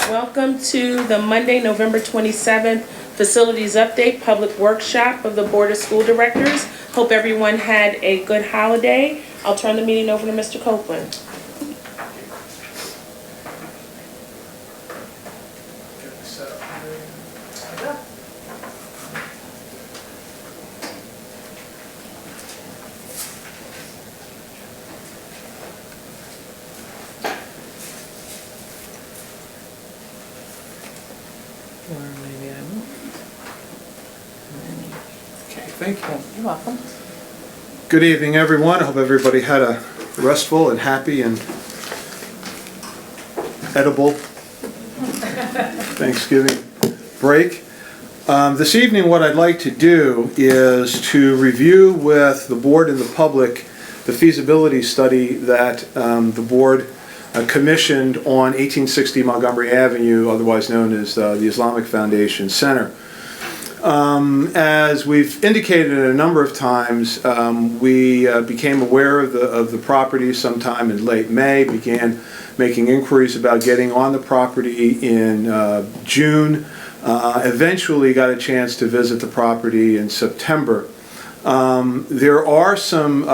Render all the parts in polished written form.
Welcome to the Monday, November 27th Facilities Update Public Workshop of the Board of School Directors. Hope everyone had a good holiday. I'll turn the meeting over to Mr. Copeland. Or maybe I won't. Okay, thank you. You're welcome. Good evening, everyone. I hope everybody had a restful and happy and edible Thanksgiving break. This evening, what I'd like to do is to review with the board and the public the feasibility study that the board commissioned on 1860 Montgomery Avenue, otherwise known as the Islamic Foundation Center. As we've indicated a number of times, we became aware of the property sometime in late May, began making inquiries about getting on the property in June, eventually got a chance to visit the property in September. There are some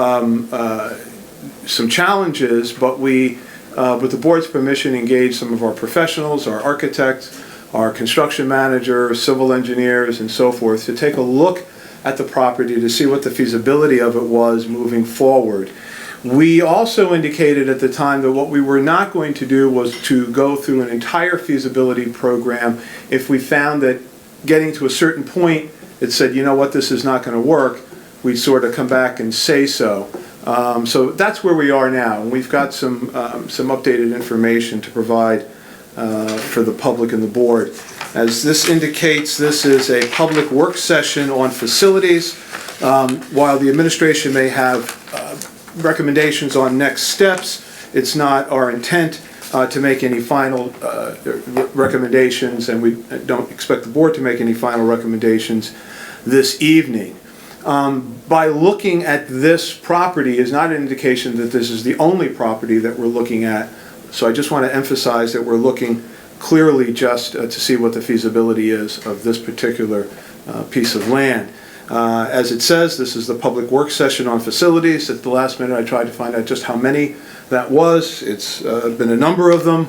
challenges, but we, with the board's permission, engaged some of our professionals, our architects, our construction manager, civil engineers, and so forth, to take a look at the property to see what the feasibility of it was moving forward. We also indicated at the time that what we were not going to do was to go through an entire feasibility program if we found that getting to a certain point it said, you know what, this is not going to work, we'd sort of come back and say so. So that's where we are now, and we've got some updated information to provide for the public and the board. As this indicates, this is a public work session on facilities. While the administration may have recommendations on next steps, it's not our intent to make any final recommendations, and we don't expect the board to make any final recommendations this evening. By looking at this property is not an indication that this is the only property that we're looking at. So I just want to emphasize that we're looking clearly just to see what the feasibility is of this particular piece of land. As it says, this is the public work session on facilities. At the last minute I tried to find out just how many that was. It's been a number of them,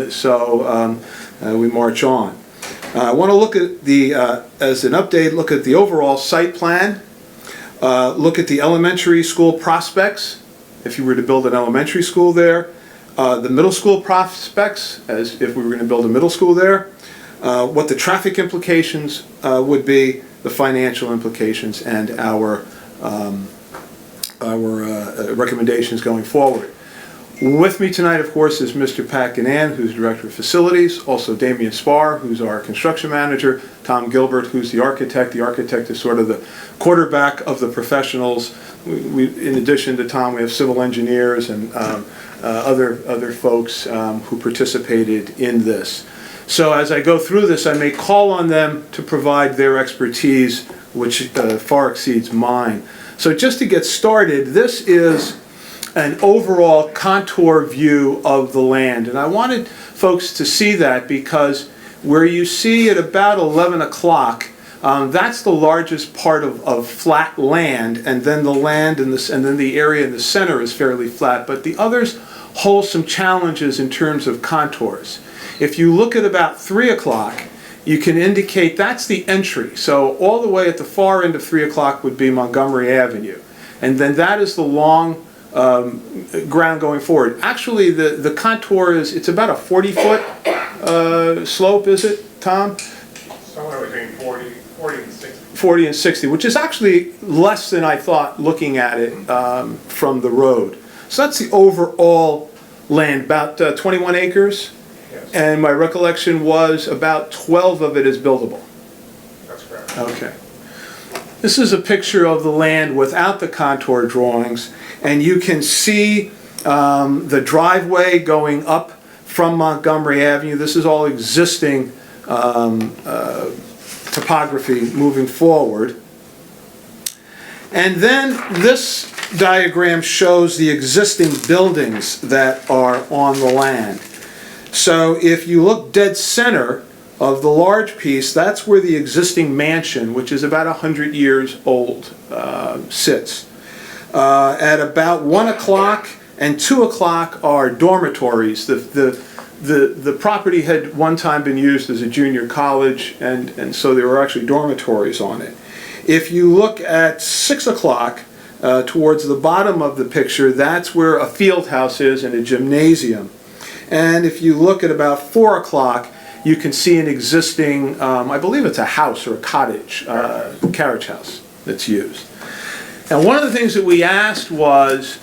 so we march on. I want to look at the, as an update, look at the overall site plan, look at the elementary school prospects, if you were to build an elementary school there, the middle school prospects, as if we were going to build a middle school there, what the traffic implications would be, the financial implications, and our recommendations going forward. With me tonight, of course, is Mr. Pat Gannan, who's Director of Facilities, also Damian Spar, who's our construction manager, Tom Gilbert, who's the architect. The architect is sort of the quarterback of the professionals. In addition to Tom, we have civil engineers and other folks who participated in this. So as I go through this, I may call on them to provide their expertise, which far exceeds mine. So just to get started, this is an overall contour view of the land. And I wanted folks to see that because where you see at about 11 o'clock, that's the largest part of flat land, and then the land and then the area in the center is fairly flat, but the others hold some challenges in terms of contours. If you look at about 3 o'clock, you can indicate that's the entry. So all the way at the far end of 3 o'clock would be Montgomery Avenue. And then that is the long ground going forward. Actually, the contour is, it's about a 40-foot slope, is it, Tom? Somewhere between 40 and 60. 40 and 60, which is actually less than I thought looking at it from the road. So that's the overall land, about 21 acres. Yes. And my recollection was about 12 of it is buildable. That's correct. Okay. This is a picture of the land without the contour drawings, and you can see the driveway going up from Montgomery Avenue. This is all existing topography moving forward. And then this diagram shows the existing buildings that are on the land. So if you look dead center of the large piece, that's where the existing mansion, which is about 100 years old, sits. At about 1 o'clock and 2 o'clock are dormitories. The property had one time been used as a junior college, and so there were actually dormitories on it. If you look at 6 o'clock, towards the bottom of the picture, that's where a field house is and a gymnasium. And if you look at about 4 o'clock, you can see an existing, I believe it's a house or a cottage, carriage house that's used. And one of the things that we asked was,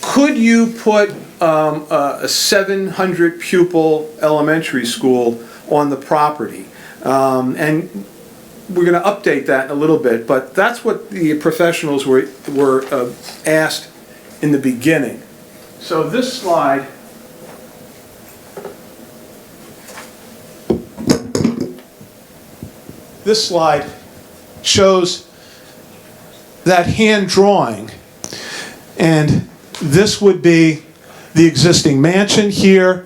could you put a 700 pupil elementary school on the property? And we're going to update that in a little bit, but that's what the professionals were asked in the beginning. So this slide shows that hand drawing, and this would be the existing mansion here,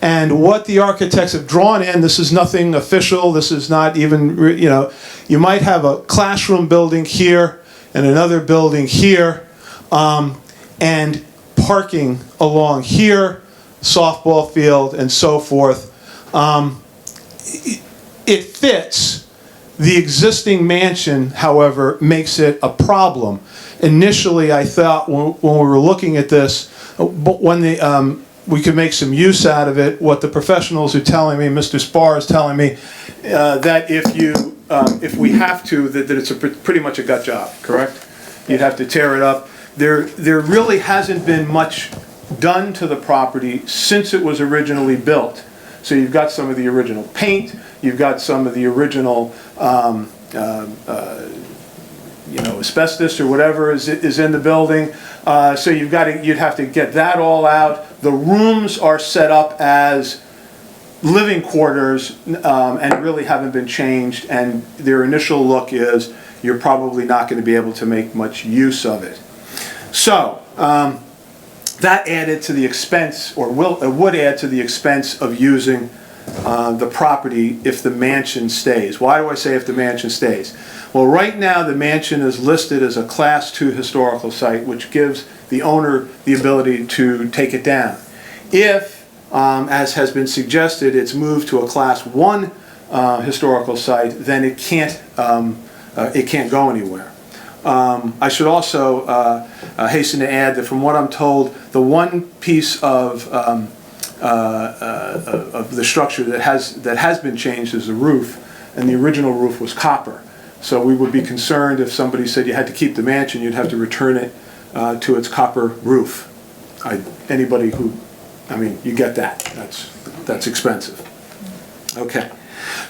and what the architects have drawn in. This is nothing official, this is not even, you know, you might have a classroom building here and another building here, and parking along here, softball field, and so forth. It fits. The existing mansion, however, makes it a problem. Initially, I thought when we were looking at this, but when we could make some use out of it, what the professionals are telling me, Mr. Spar is telling me, that if we have to, that it's pretty much a gut job, correct? You'd have to tear it up. There really hasn't been much done to the property since it was originally built. So you've got some of the original paint, you've got some of the original, asbestos or whatever is in the building. So you'd have to get that all out. The rooms are set up as living quarters and really haven't been changed. And their initial look is you're probably not going to be able to make much use of it. So that added to the expense, or would add to the expense of using the property if the mansion stays. Why do I say if the mansion stays? Well, right now the mansion is listed as a Class 2 historical site, which gives the owner the ability to take it down. If, as has been suggested, it's moved to a Class 1 historical site, then it can't go anywhere. I should also hasten to add that from what I'm told, the one piece of the structure that has been changed is the roof, and the original roof was copper. So we would be concerned if somebody said you had to keep the mansion, you'd have to return it to its copper roof. Anybody who, I mean, you get that. That's expensive. Okay.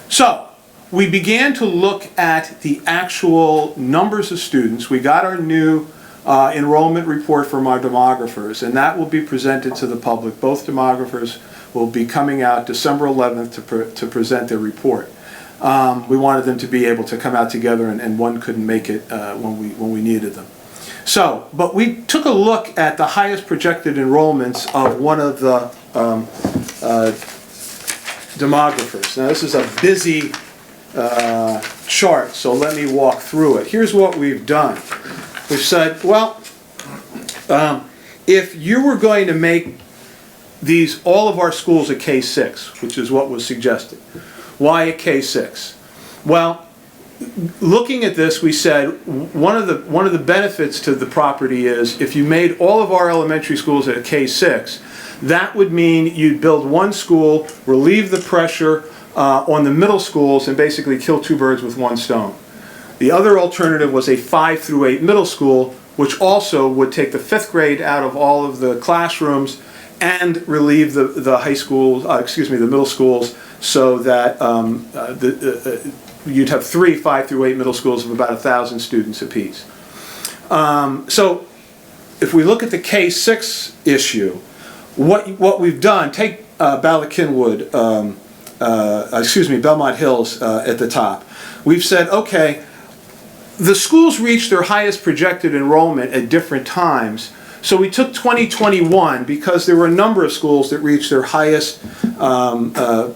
So we began to look at the actual numbers of students. We got our new enrollment report from our demographers, and that will be presented to the public. Both demographers will be coming out December 11th to present their report. We wanted them to be able to come out together, and one couldn't make it when we needed them. So, but we took a look at the highest projected enrollments of one of the demographers. Now this is a busy chart, so let me walk through it. Here's what we've done. We've said, well, if you were going to make all of our schools a K-6, which is what was suggested, why a K-6? Well, looking at this, we said one of the benefits to the property is if you made all of our elementary schools at a K-6, that would mean you'd build one school, relieve the pressure on the middle schools, and basically kill two birds with one stone. The other alternative was a 5 through 8 middle school, which also would take the 5th grade out of all of the classrooms and relieve the high schools, the middle schools, so that you'd have 3 5 through 8 middle schools of about 1,000 students apiece. So if we look at the K-6 issue, what we've done, take Belmont Hills at the top. We've said, okay, the schools reach their highest projected enrollment at different times, So we took 2021 because there were a number of schools that reached their highest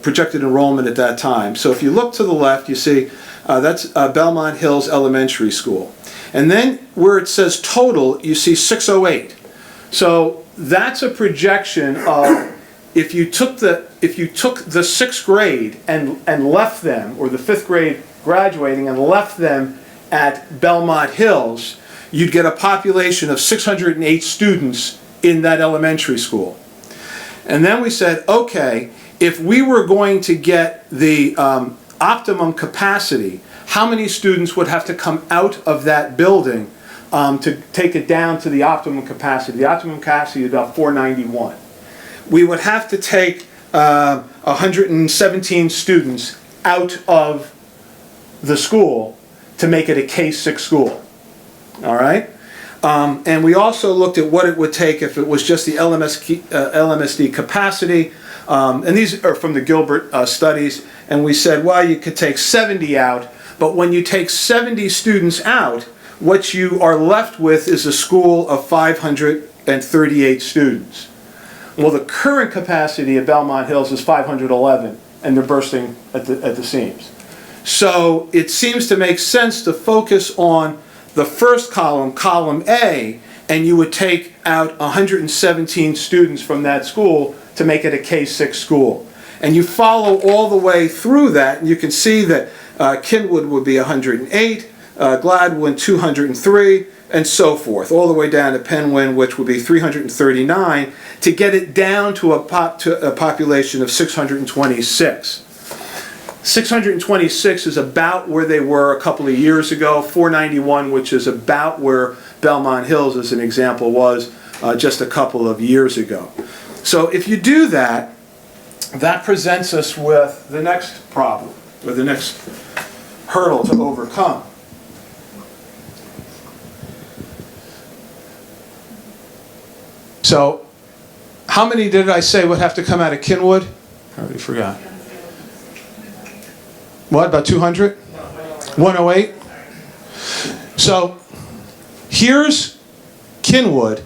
projected enrollment at that time. So if you look to the left, you see that's Belmont Hills Elementary School. And then where it says total, you see 608. So that's a projection of if you took the sixth grade and left them, or the fifth grade graduating and left them at Belmont Hills, you'd get a population of 608 students in that elementary school. And then we said, okay, if we were going to get the optimum capacity, how many students would have to come out of that building to take it down to the optimum capacity? The optimum capacity is about 491. We would have to take 117 students out of the school to make it a K-6 school. All right? And we also looked at what it would take if it was just the LMSD capacity. And these are from the Gilbert studies. And we said, well, you could take 70 out. But when you take 70 students out, what you are left with is a school of 538 students. Well, the current capacity at Belmont Hills is 511, and they're bursting at the seams. So it seems to make sense to focus on the first column, column A, and you would take out 117 students from that school to make it a K-6 school. And you follow all the way through that, and you can see that Kinwood would be 108, Gladwin 203, and so forth, all the way down to Penwyn, which would be 339, to get it down to a population of 626. 626 is about where they were a couple of years ago. 491, which is about where Belmont Hills, as an example, was just a couple of years ago. So if you do that, that presents us with the next problem, or the next hurdle to overcome. So, how many did I say would have to come out of Kinwood? I already forgot. What, about 200? 108? So, here's Kinwood,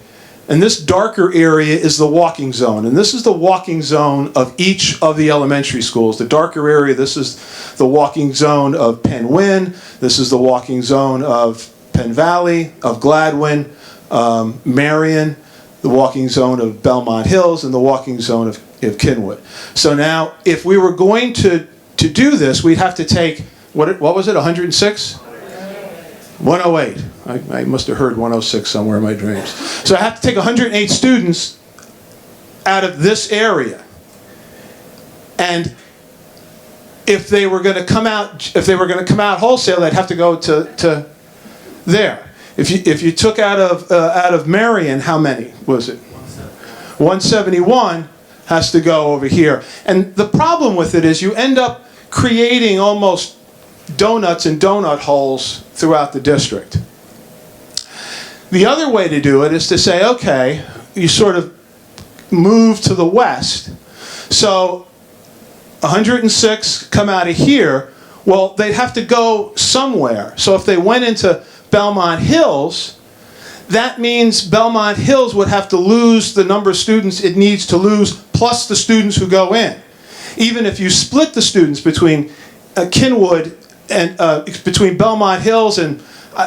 and this darker area is the walking zone. And this is the walking zone of each of the elementary schools. The darker area, this is the walking zone of Penwyn. This is the walking zone of Penn Valley, of Gladwin, Marion, the walking zone of Belmont Hills, and the walking zone of Kinwood. So now, if we were going to do this, we'd have to take, what was it, 106? 108. I must have heard 106 somewhere in my dreams. So I have to take 108 students out of this area. And if they were going to come out wholesale, they'd have to go to there. If you took out of Marion, how many was it? 171 has to go over here. And the problem with it is you end up creating almost donuts and donut holes throughout the district. The other way to do it is to say, okay, you sort of move to the west. So 106 come out of here. Well, they'd have to go somewhere. So if they went into Belmont Hills, that means Belmont Hills would have to lose the number of students it needs to lose plus the students who go in. Even if you split the students between Kinwood and between Belmont Hills and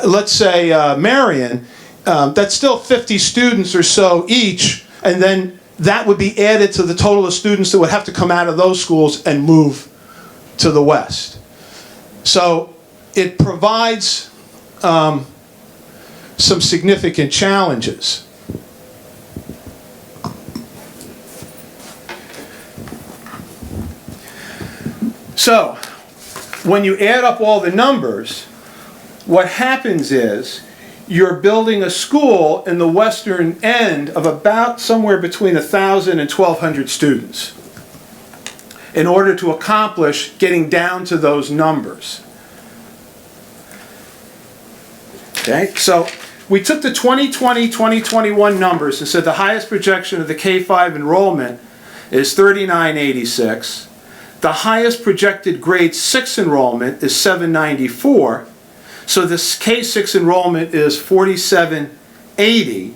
let's say Marion, that's still 50 students or so each, and then that would be added to the total of students that would have to come out of those schools and move to the west. So it provides some significant challenges. So, when you add up all the numbers, what happens is you're building a school in the western end of about somewhere between 1,000 and 1,200 students in order to accomplish getting down to those numbers. Okay, so we took the 2020-2021 numbers and said the highest projection of the K-5 enrollment is 3986. The highest projected grade 6 enrollment is 794. So this K-6 enrollment is 4780.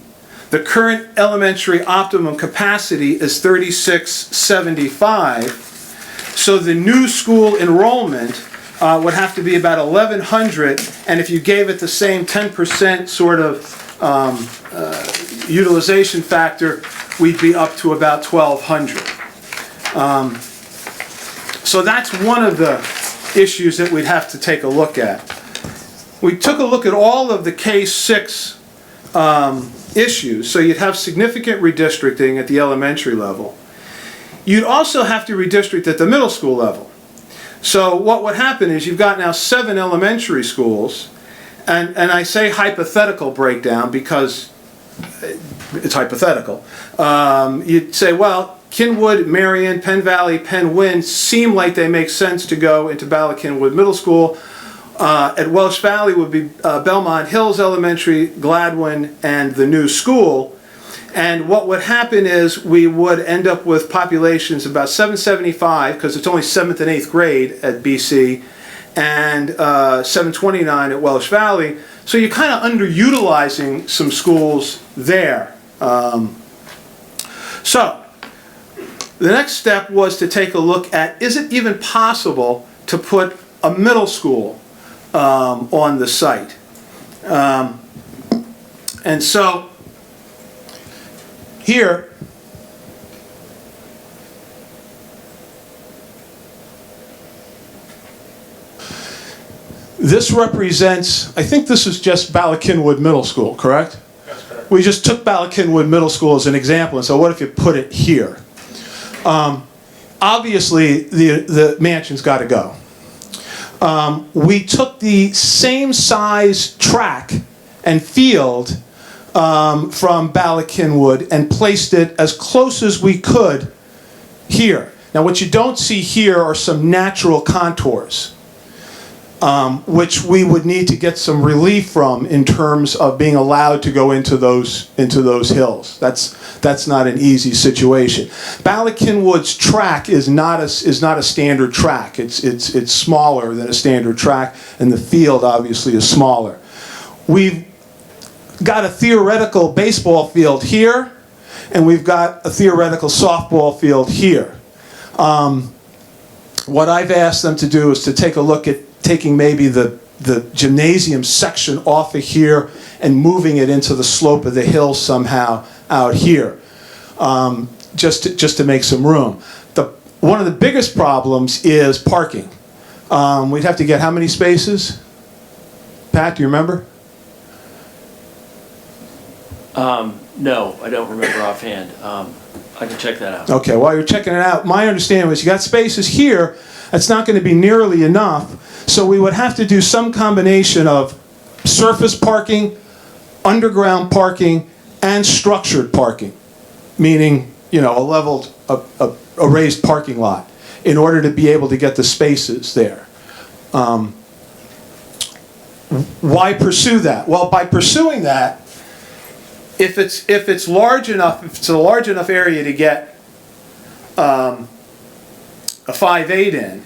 The current elementary optimum capacity is 3675. So the new school enrollment would have to be about 1,100, and if you gave it the same 10% sort of utilization factor, we'd be up to about 1,200. So that's one of the issues that we'd have to take a look at. We took a look at all of the K-6 issues, so you'd have significant redistricting at the elementary level. You'd also have to redistrict at the middle school level. So what would happen is you've got now 7 elementary schools, and I say hypothetical breakdown because it's hypothetical. You'd say, well, Kinwood, Marion, Penn Valley, Penn Wynne seem like they make sense to go into Bala Kinwood Middle School. At Welsh Valley would be Belmont Hills Elementary, Gladwin, and the new school. And what would happen is we would end up with populations about 775, because it's only 7th and 8th grade at BC, and 729 at Welsh Valley. So you're kind of underutilizing some schools there. So the next step was to take a look at, is it even possible to put a middle school on the site? And so here, this represents, I think this is just Bala Kinwood Middle School, correct? That's correct. We just took Bala Kinwood Middle School as an example, and so what if you put it here? Obviously, the mansion's got to go. We took the same size track and field from Bala Kinwood and placed it as close as we could here. Now what you don't see here are some natural contours, which we would need to get some relief from in terms of being allowed to go into those hills. That's not an easy situation. Bala Kinwood's track is not a standard track. It's smaller than a standard track, and the field obviously is smaller. We've got a theoretical baseball field here, and we've got a theoretical softball field here. What I've asked them to do is to take a look at taking maybe the gymnasium section off of here and moving it into the slope of the hill somehow out here, just to make some room. One of the biggest problems is parking. We'd have to get how many spaces? Pat, do you remember? No, I don't remember offhand. I can check that out. Okay, while you're checking it out, my understanding was you got spaces here, that's not going to be nearly enough, so we would have to do some combination of surface parking, underground parking, and structured parking, meaning, you know, a raised parking lot, in order to be able to get the spaces there. Why pursue that? Well, by pursuing that, if it's large enough, if it's a large enough area to get a 5/8 in,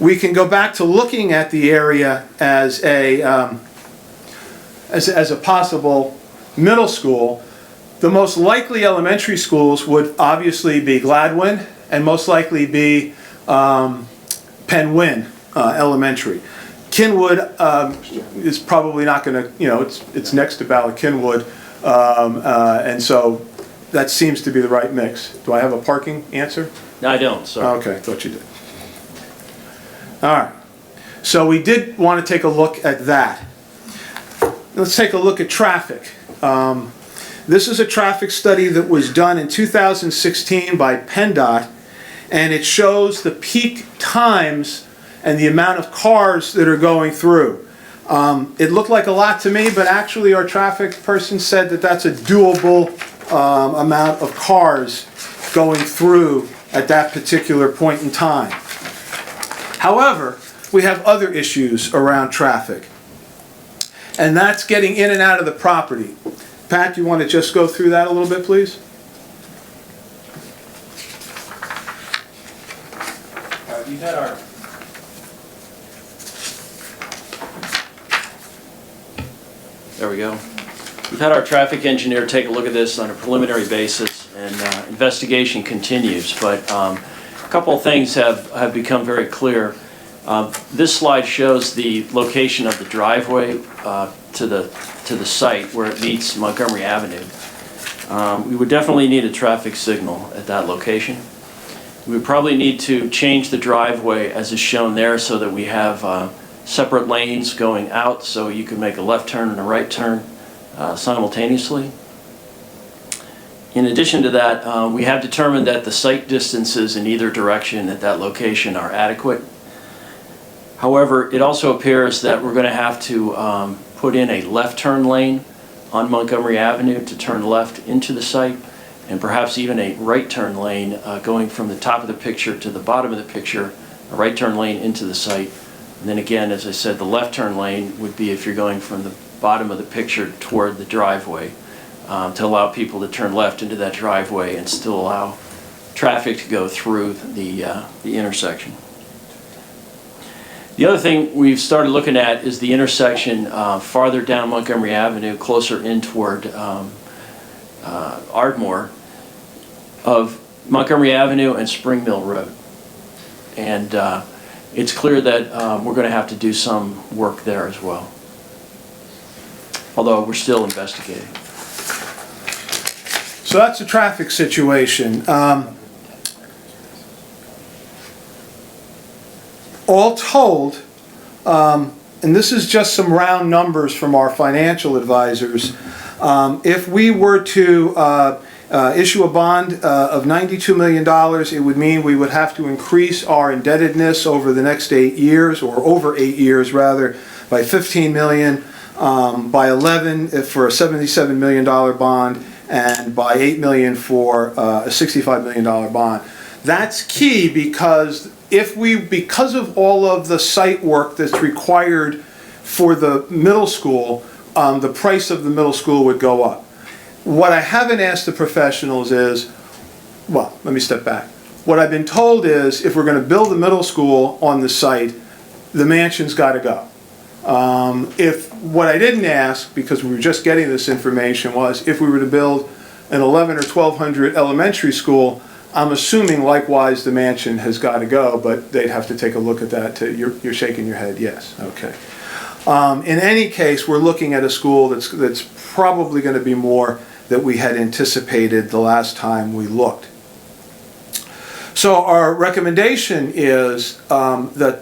we can go back to looking at the area as a possible middle school. The most likely elementary schools would obviously be Gladwin and most likely be Penn Wynne Elementary. Kinwood is probably not going to, you know, it's next to Bala Kinwood. And so that seems to be the right mix. Do I have a parking answer? No, I don't, sorry. Okay, I thought you did. All right. So we did want to take a look at that. Let's take a look at traffic. This is a traffic study that was done in 2016 by PennDOT, and it shows the peak times and the amount of cars that are going through. It looked like a lot to me, but actually our traffic person said that that's a doable amount of cars going through at that particular point in time. However, we have other issues around traffic, and that's getting in and out of the property. Pat, you want to just go through that a little bit, please? You had our... There we go. We've had our traffic engineer take a look at this on a preliminary basis, and investigation continues. But a couple of things have become very clear. This slide shows the location of the driveway to the site where it meets Montgomery Avenue. We would definitely need a traffic signal at that location. We would probably need to change the driveway as is shown there so that we have separate lanes going out, so you can make a left turn and a right turn simultaneously. In addition to that, we have determined that the sight distances in either direction at that location are adequate. However, it also appears that we're going to have to put in a left turn lane on Montgomery Avenue to turn left into the site, and perhaps even a right turn lane going from the top of the picture to the bottom of the picture, a right turn lane into the site. And then again, as I said, the left turn lane would be if you're going from the bottom of the picture toward the driveway, to allow people to turn left into that driveway and still allow traffic to go through the intersection. The other thing we've started looking at is the intersection farther down Montgomery Avenue, closer in toward Ardmore, of Montgomery Avenue and Spring Mill Road. And it's clear that we're going to have to do some work there as well, although we're still investigating. So that's the traffic situation. All told, and this is just some round numbers from our financial advisors, if we were to issue a bond of $92 million, it would mean we would have to increase our indebtedness over the next 8 years, or over 8 years rather, by $15 million, by 11 for a $77 million bond, and by $8 million for a $65 million bond. That's key because because of all of the site work that's required for the middle school, the price of the middle school would go up. What I haven't asked the professionals is, well, let me step back. What I've been told is if we're going to build the middle school on the site, the mansion's got to go. What I didn't ask, because we were just getting this information, was if we were to build an 11 or 1200 elementary school, I'm assuming likewise the mansion has got to go, but they'd have to take a look at that. You're shaking your head, yes, okay. In any case, we're looking at a school that's probably going to be more than we had anticipated the last time we looked. So our recommendation is that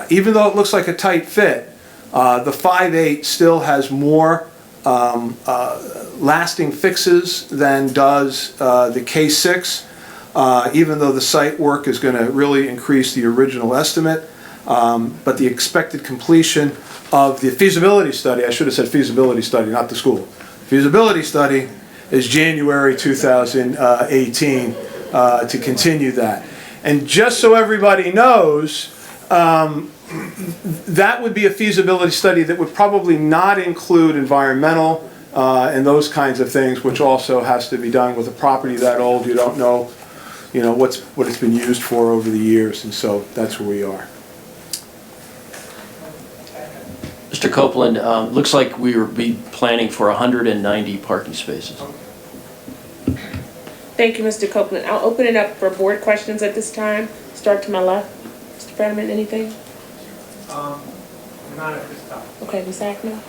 even though it looks like a tight fit, the 5.8 still has more lasting fixes than does the K6, even though the site work is going to really increase the original estimate. But the expected completion of the feasibility study, I should have said feasibility study, not the school. Feasibility study is January 2018 to continue that. And just so everybody knows, that would be a feasibility study that would probably not include environmental and those kinds of things, which also has to be done with a property that old. You don't know, what it's been used for over the years, and so that's where we are. Mr. Copeland, looks like we will be planning for 190 parking spaces. Thank you, Mr. Copeland. I'll open it up for board questions at this time. Start to my left. Mr. Fetterman, anything? Not at this time. Okay, Ms. Ackman?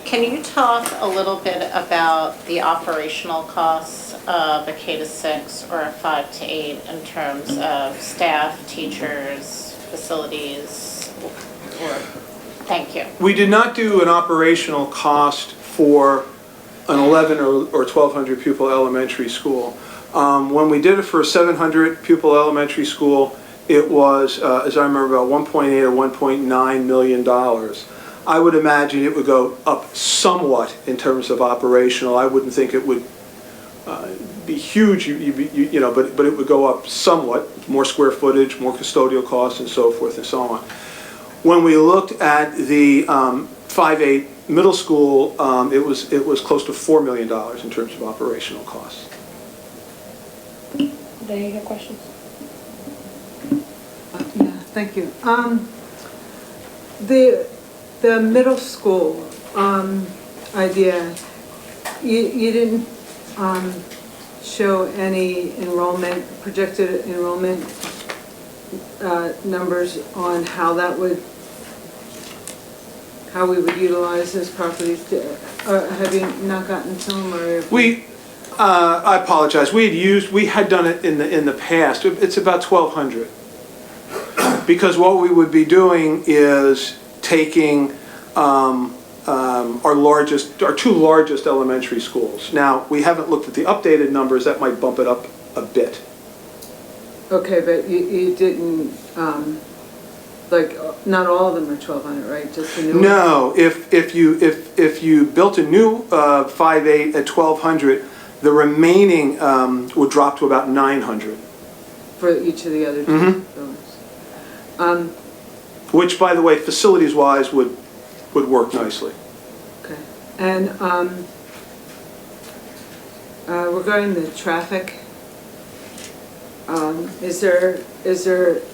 Can you talk a little bit about the operational costs of a K-6 or a 5-8 in terms of staff, teachers, facilities, or, thank you. We did not do an operational cost for an 11 or 1200 pupil elementary school. When we did it for a 700 pupil elementary school, it was, as I remember, about $1.8 or $1.9 million. I would imagine it would go up somewhat in terms of operational. I wouldn't think it would be huge, but it would go up somewhat, more square footage, more custodial costs, and so forth and so on. When we looked at the 5-8 middle school, it was close to $4 million in terms of operational costs. Do you have questions? Yeah, thank you. The middle school, idea. You didn't show any projected enrollment numbers on how we would utilize those properties. Have you not gotten to them, or? I apologize. We had done it in the past. It's about 1,200. Because what we would be doing is taking our two largest elementary schools. Now, we haven't looked at the updated numbers. That might bump it up a bit. Okay, but you didn't, not all of them are 1,200, right? Just the new ones? No, if you built a new 5.8 at 1,200, the remaining would drop to about 900. For each of the other two Mhm. buildings. Which, by the way, facilities-wise would work nicely. Okay. And regarding the traffic, is there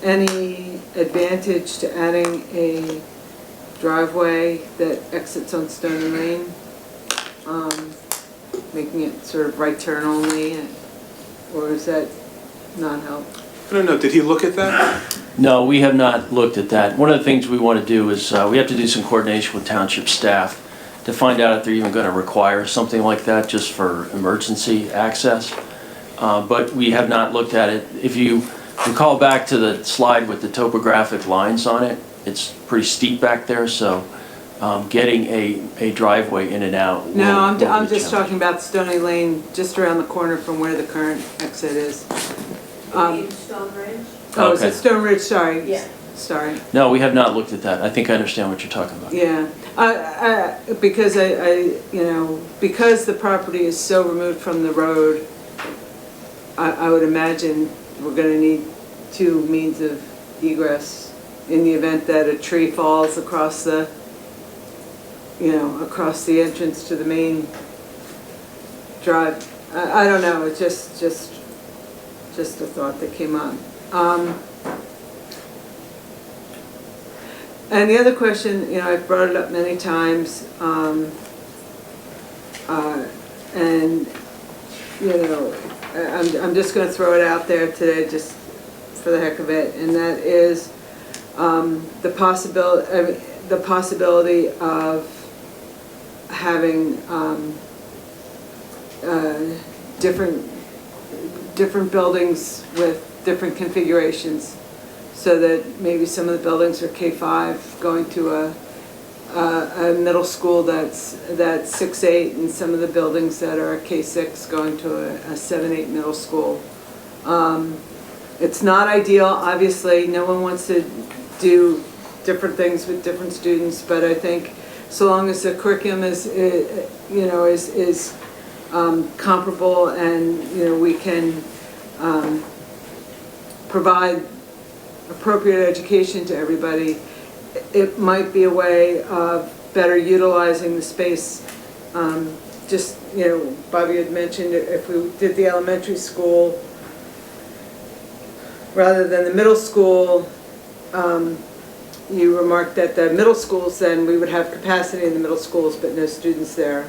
any advantage to adding a driveway that exits on Stony Lane? Making it sort of right turn only, or is that not help? I don't know, did he look at that? No, we have not looked at that. One of the things we want to do is we have to do some coordination with township staff to find out if they're even going to require something like that just for emergency access. But we have not looked at it. If you recall back to the slide with the topographic lines on it, it's pretty steep back there, so getting a driveway in and out. No, I'm will be just challenging. talking about Stony Lane, just around the corner from where the current exit is. Stonebridge? Oh, is Okay. it Stone Ridge? Sorry. Yeah. Sorry. No, we have not looked at that. I think I understand what you're talking about. Yeah, because because the property is so removed from the road, I would imagine we're gonna need two means of egress in the event that a tree falls across the, across the entrance to the main drive. I don't know, it's just a thought that came up. And the other question, I've brought it up many times, and, I'm just going to throw it out there today just for the heck of it, and that is the possibility of having different buildings with different configurations, so that maybe some of the buildings are K-5 going to a middle school that's 6-8, and some of the buildings that are K-6 going to a 7-8 middle school. It's not ideal, obviously. No one wants to do different things with different students, but I think so long as the curriculum is comparable, and we can provide appropriate education to everybody, it might be a way of better utilizing the space. Bobby had mentioned if we did the elementary school rather than the middle school, you remarked that the middle schools, then we would have capacity in the middle schools but no students there.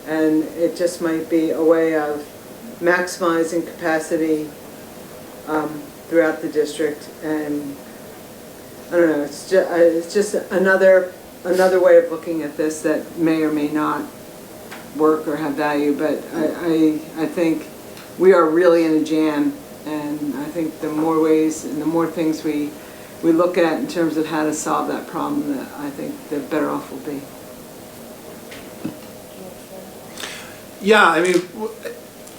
And it just might be a way of maximizing capacity throughout the district. And I don't know, it's just another way of looking at this that may or may not work or have value, but I think we are really in a jam, and I think the more ways and the more things we look at in terms of how to solve that problem, I think the better off we'll be. Yeah, I mean,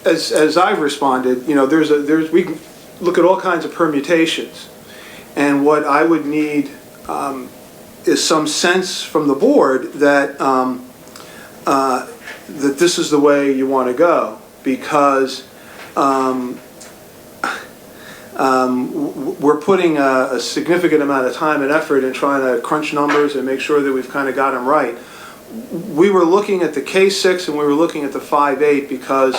as I've responded, we can look at all kinds of permutations, and what I would need is some sense from the board that that this is the way you want to go, because we're putting a significant amount of time and effort in trying to crunch numbers and make sure that we've kind of got them right. We were looking at the K-6 and we were looking at the 5-8 because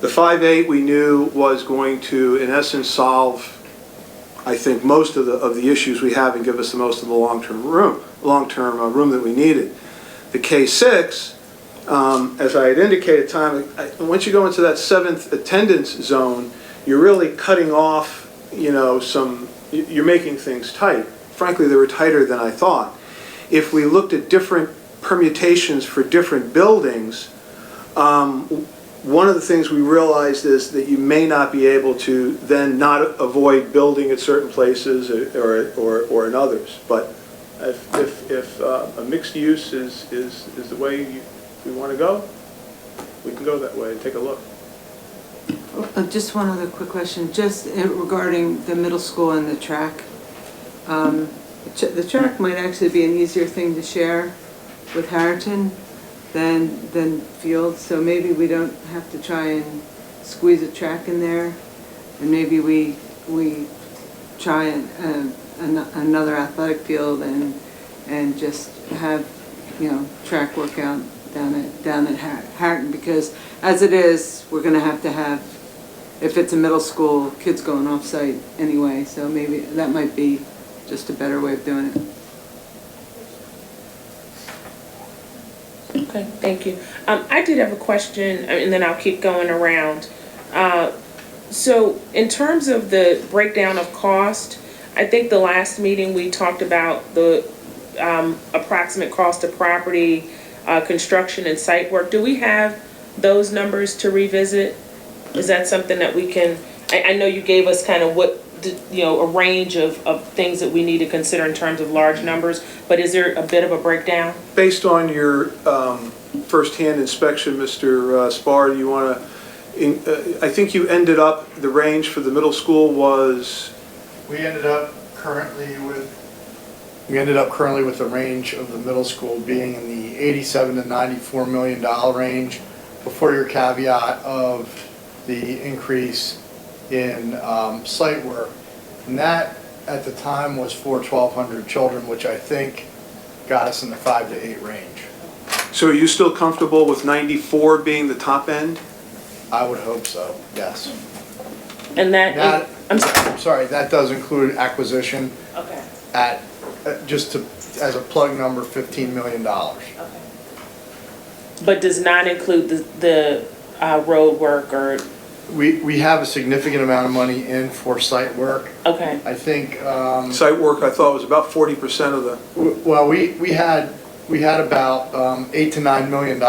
the 5-8 we knew was going to, in essence, solve, I think, most of the issues we have and give us the most of the long-term room that we needed. The K-6, as I had indicated, once you go into that 7th attendance zone, you're really cutting off, you're making things tight. Frankly, they were tighter than I thought. If we looked at different permutations for different buildings, one of the things we realized is that you may not be able to then not avoid building at certain places or in others. But if a mixed use is the way we want to go, we can go that way and take a look. Just one other quick question, just regarding the middle school and the track. The track might actually be an easier thing to share with Harrington than field, so maybe we don't have to try and squeeze a track in there, and maybe we try another athletic field and just have track workout down at Harrington, because as it is, we're going to have, if it's a middle school, kids going off site anyway, so maybe that might be just a better way of doing it. Okay, thank you. I did have a question, and then I'll keep going around. So in terms of the breakdown of cost, I think the last meeting we talked about the approximate cost of property, construction and site work. Do we have those numbers to revisit? Is that something that we can, I know you gave us kind of a range of things that we need to consider in terms of large numbers, but is there a bit of a breakdown? Based on your first-hand inspection, Mr. Spar, you want to, I think you ended up, the range for the middle school was? We ended up currently with the range of the middle school being in the $87 to $94 million range, before your caveat of the increase in site work. And that at the time was for 1,200 children, which I think got us in the 5 to 8 range. So are you still comfortable with 94 being the top end? I would hope so, yes. And that, I'm sorry, that does include acquisition okay. at, as a plug number, $15 million. Okay. But does not include the road work or? We have a significant amount of money in for site work. Okay. I think. Site work, I thought, was about 40% of the. Well, we had about $8 to $9 million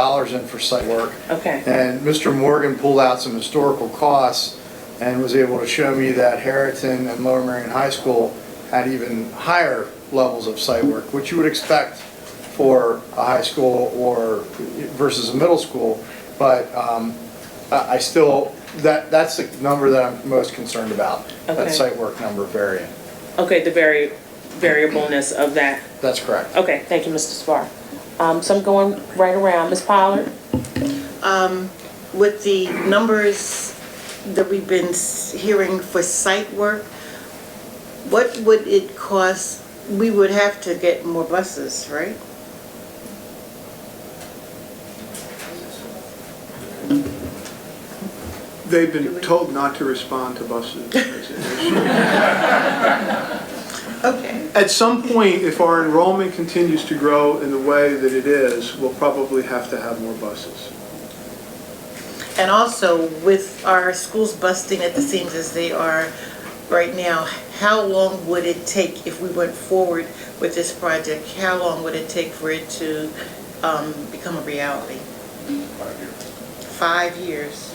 in for site work. Okay. And Mr. Morgan pulled out some historical costs and was able to show me that Harrington and Lower Merion High School had even higher levels of site work, which you would expect for a high school or versus a middle school. But I still, that's the number that I'm most concerned about, okay. That site work number varying. Okay, the variableness of that. That's correct. Okay, thank you, Mr. Spar. So I'm going right around. Ms. Pollard? With the numbers that we've been hearing for site work, what would it cost? We would have to get more buses, right? They've been told not to respond to buses as an issue. Okay. At some point, if our enrollment continues to grow in the way that it is, we'll probably have to have more buses. And also, with our schools busting at the seams as they are right now, how long would it take if we went forward with this project? How long would it take for it to become a reality? 5 years. 5 years.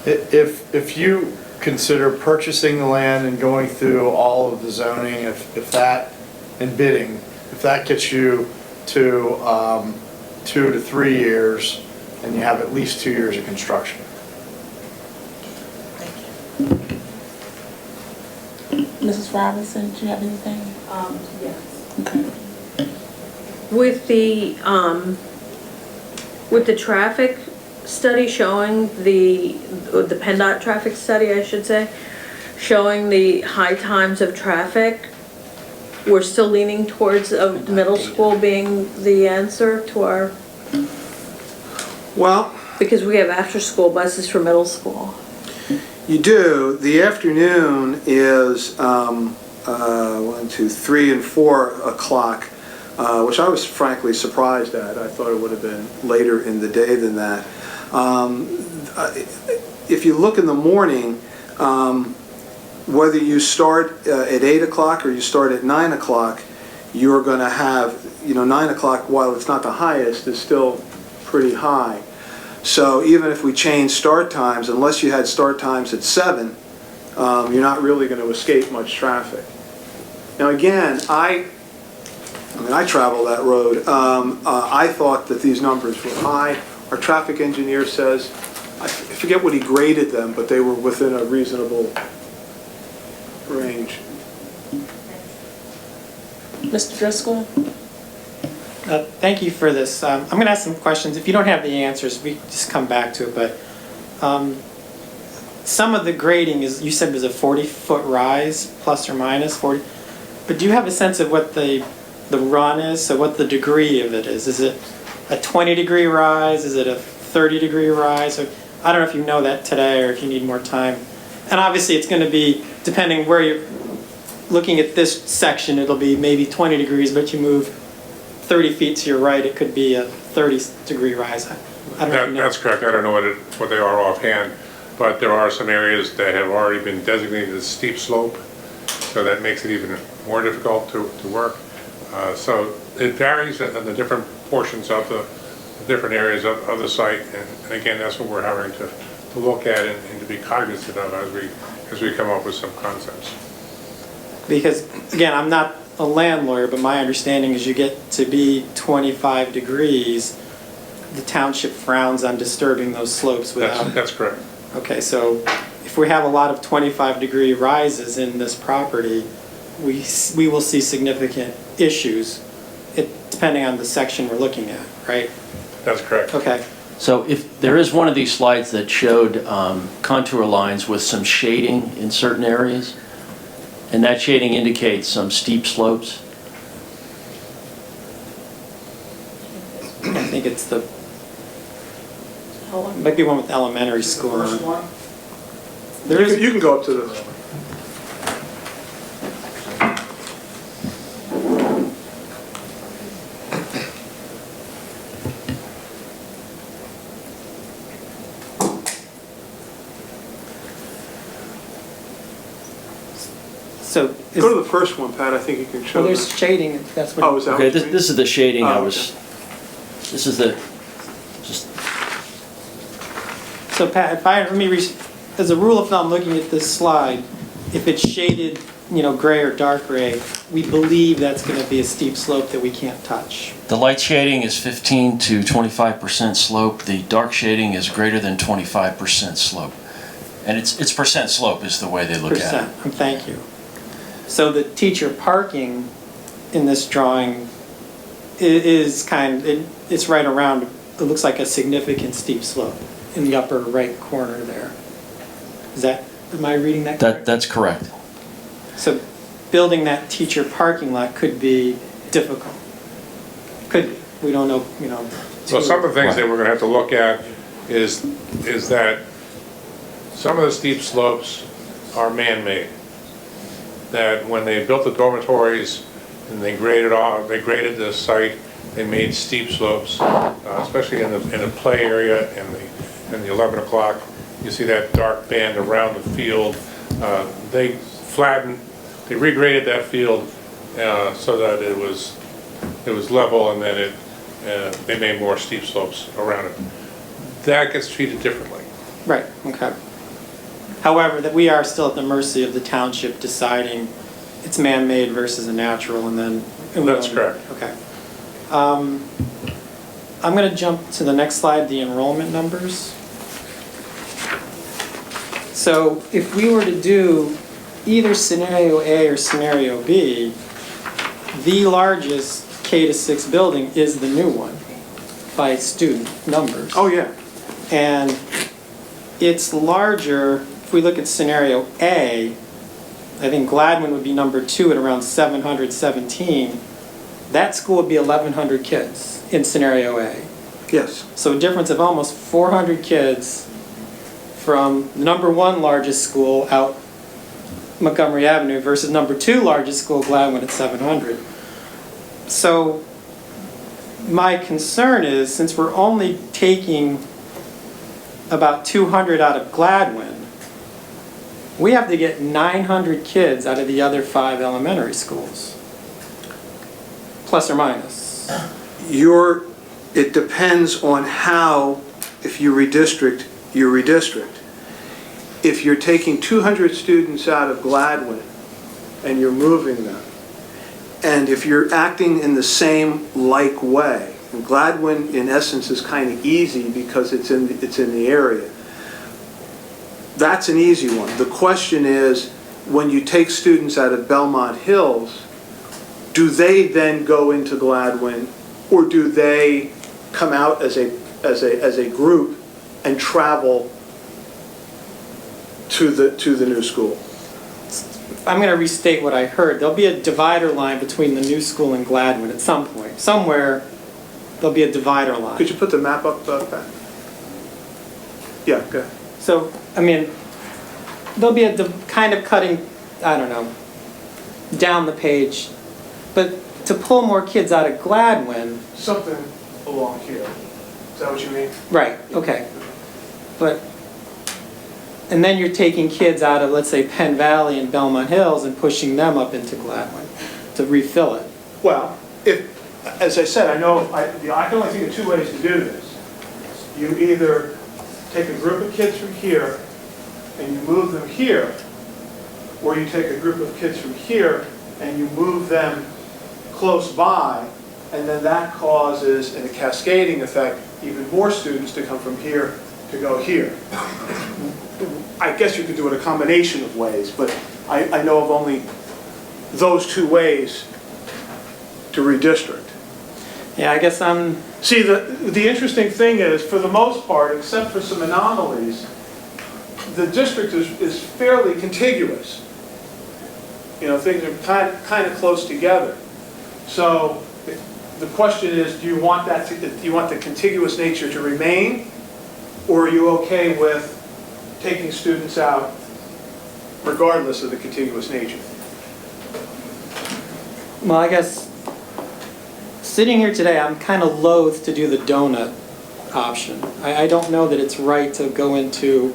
If you consider purchasing the land and going through all of the zoning, if that, and bidding, if that gets you to 2 to 3 years, and you have at least 2 years of construction. Thank you. Mrs. Robinson, do you have anything? Yes. Okay. With the traffic study showing the PennDOT traffic study, I should say, showing the high times of traffic, we're still leaning towards a middle school being the answer to our, Well, because we have after-school buses for middle school. you do. The afternoon is 1, 2, 3, and 4 o'clock. which I was frankly surprised at. I thought it would have been later in the day than that. If you look in the morning, whether you start at 8 o'clock or you start at 9 o'clock, you're going to have, 9 o'clock, while it's not the highest, is still pretty high. So even if we change start times, unless you had start times at 7, you're not really going to escape much traffic. Now again, I travel that road. I thought that these numbers were high. Our traffic engineer says, I forget what he graded them, but they were within a reasonable range. Mr. Driscoll? Thank you for this. I'm going to ask some questions. If you don't have the answers, we just come back to it. But some of the grading is, you said, was a 40-foot rise, plus or minus 40. But do you have a sense of what the run is? So what the degree of it is? Is it a 20-degree rise? Is it a 30-degree rise? Or, I don't know if you know that today or if you need more time. And obviously it's going to be, depending where you're looking at this section, it'll be maybe 20 degrees, but you move 30 feet to your right, it could be a 30-degree rise. I don't know if you know. That's correct. I don't know what they are offhand, but there are some areas that have already been designated as steep slope, so that makes it even more difficult to work. So it varies in the different portions of the different areas of the site, and again, that's what we're having to look at and to be cognizant of as we come up with some concepts. Because, again, I'm not a land lawyer, but my understanding is you get to be 25 degrees, the township frowns on disturbing those slopes without... That's correct. Okay, so if we have a lot of 25-degree rises in this property, we will see significant issues, depending on the section we're looking at, right? That's correct. Okay. So if there is one of these slides that showed contour lines with some shading in certain areas, and that shading indicates some steep slopes. I think it's the, might be one with elementary school. There is, You can go up to the... so. Go to the first one, Pat. I think you can show Well, there's that. shading, that's what. Oh, is that Okay, what you mean? this is the shading I Oh, was, this is the, just, So Pat, as a rule of thumb, looking at this slide, if it's shaded, gray or dark gray, we believe that's going to be a steep slope that we can't touch. the light shading is 15 to 25% slope. The dark shading is greater than 25% slope. And it's percent slope is the way they look at it. Thank you. So the teacher parking in this drawing is it's right around, it looks like a significant steep slope in the upper right corner there. Am I reading that correctly? That's correct. So building that teacher parking lot could be difficult. We don't know, So some of the things that we're going to have to look at is that some of the steep slopes are man-made. That when they built the dormitories and they graded the site, they made steep slopes, especially in the play area and the 11 o'clock. You see that dark band around the field. They regraded that field so that it was level, and then they made more steep slopes around it. That gets treated differently. Right, okay. However, that we are still at the mercy of the township deciding it's man-made versus a natural, and then... That's correct. Okay. I'm going to jump to the next slide, the enrollment numbers. So if we were to do either scenario A or scenario B, the largest K-6 building is the new one by student numbers. Oh, yeah. And it's larger, if we look at scenario A, I think Gladwin would be number 2 at around 717. That school would be 1,100 kids in scenario A. Yes. So a difference of almost 400 kids from the number 1 largest school out Montgomery Avenue versus number 2 largest school, Gladwin, at 700. So my concern is, since we're only taking about 200 out of Gladwin, we have to get 900 kids out of the other 5 elementary schools, plus or minus. It depends on how, if you redistrict, you redistrict. If you're taking 200 students out of Gladwin and you're moving them, and if you're acting in the same like way, and Gladwin in essence is kind of easy because it's in the area. That's an easy one. The question is, when you take students out of Belmont Hills, do they then go into Gladwin, or do they come out as a group and travel to the new school? I'm going to restate what I heard. There'll be a divider line between the new school and Gladwin at some point. Somewhere, there'll be a divider line. Could you put the map up, Pat? Yeah, go ahead. So, I mean, there'll be a kind of cutting, I don't know, down the page. But to pull more kids out of Gladwin. Something along here. Is that what you mean? Right, okay. But, and then you're taking kids out of, let's say, Penn Valley and Belmont Hills and pushing them up into Gladwin to refill it. Well, as I said, I can only think of 2 ways to do this. You either take a group of kids from here and you move them here, or you take a group of kids from here and you move them close by, and then that causes, in a cascading effect, even more students to come from here to go here. I guess you could do it a combination of ways, but I know of only those 2 ways to redistrict. Yeah, I guess I'm... See, the interesting thing is, for the most part, except for some anomalies, the district is fairly contiguous. You know, things are kind of close together. So the question is, do you want the contiguous nature to remain, or are you okay with taking students out regardless of the contiguous nature? Well, I guess sitting here today, I'm kind of loath to do the donut option. I don't know that it's right to go into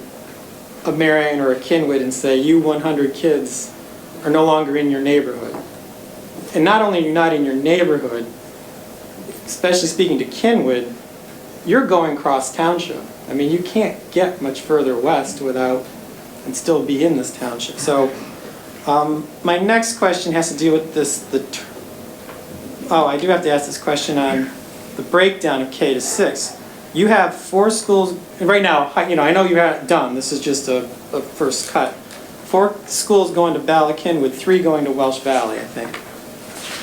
a Marion or a Kinwood and say, you 100 kids are no longer in your neighborhood. And not only are you not in your neighborhood, especially speaking to Kinwood, you're going cross township. I mean, you can't get much further west without and still be in this township. So my next question has to do with this. I do have to ask this question on the breakdown of K to 6. You have 4 schools right now. I know you're not done. This is just a first cut. 4 schools going to Ballackinwood, 3 going to Welsh Valley, I think.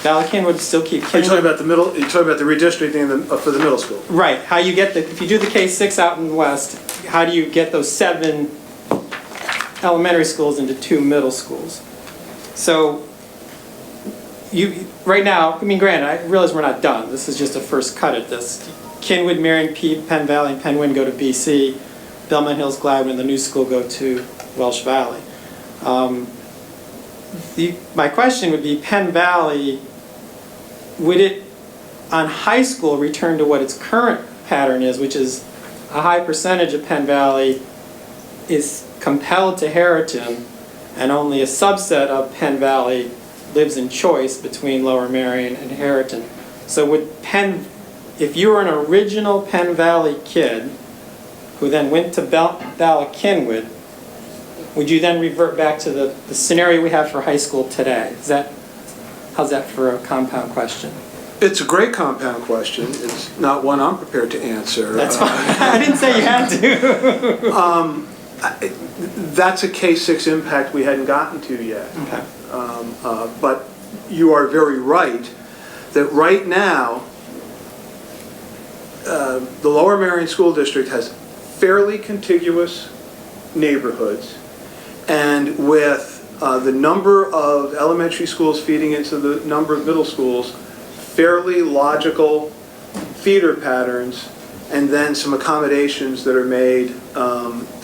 Ballackinwood still keep. Are you talking about the middle? You're talking about the redistricting for the middle school? Right. How you get if you do the K-6 out in the west, how do you get those 7 elementary schools into 2 middle schools? So right now, I mean, granted, I realize we're not done. This is just a first cut at this. Kinwood, Marion, Penn Valley, and Penn Wynne go to BC. Belmont Hills, Gladwin, the new school go to Welsh Valley. My question would be, Penn Valley, would it, on high school, return to what its current pattern is, which is a high percentage of Penn Valley is compelled to Harriton, and only a subset of Penn Valley lives in choice between Lower Marion and Harriton. So would if you were an original Penn Valley kid who then went to Ballackinwood, would you then revert back to the scenario we have for high school today? How's that for a compound question? It's a great compound question. It's not one I'm prepared to answer. That's fine. I didn't say you had to. That's a K-6 impact we hadn't gotten to yet. Okay. But you are very right that right now, the Lower Marion School District has fairly contiguous neighborhoods, and with the number of elementary schools feeding into the number of middle schools, fairly logical feeder patterns, and then some accommodations that are made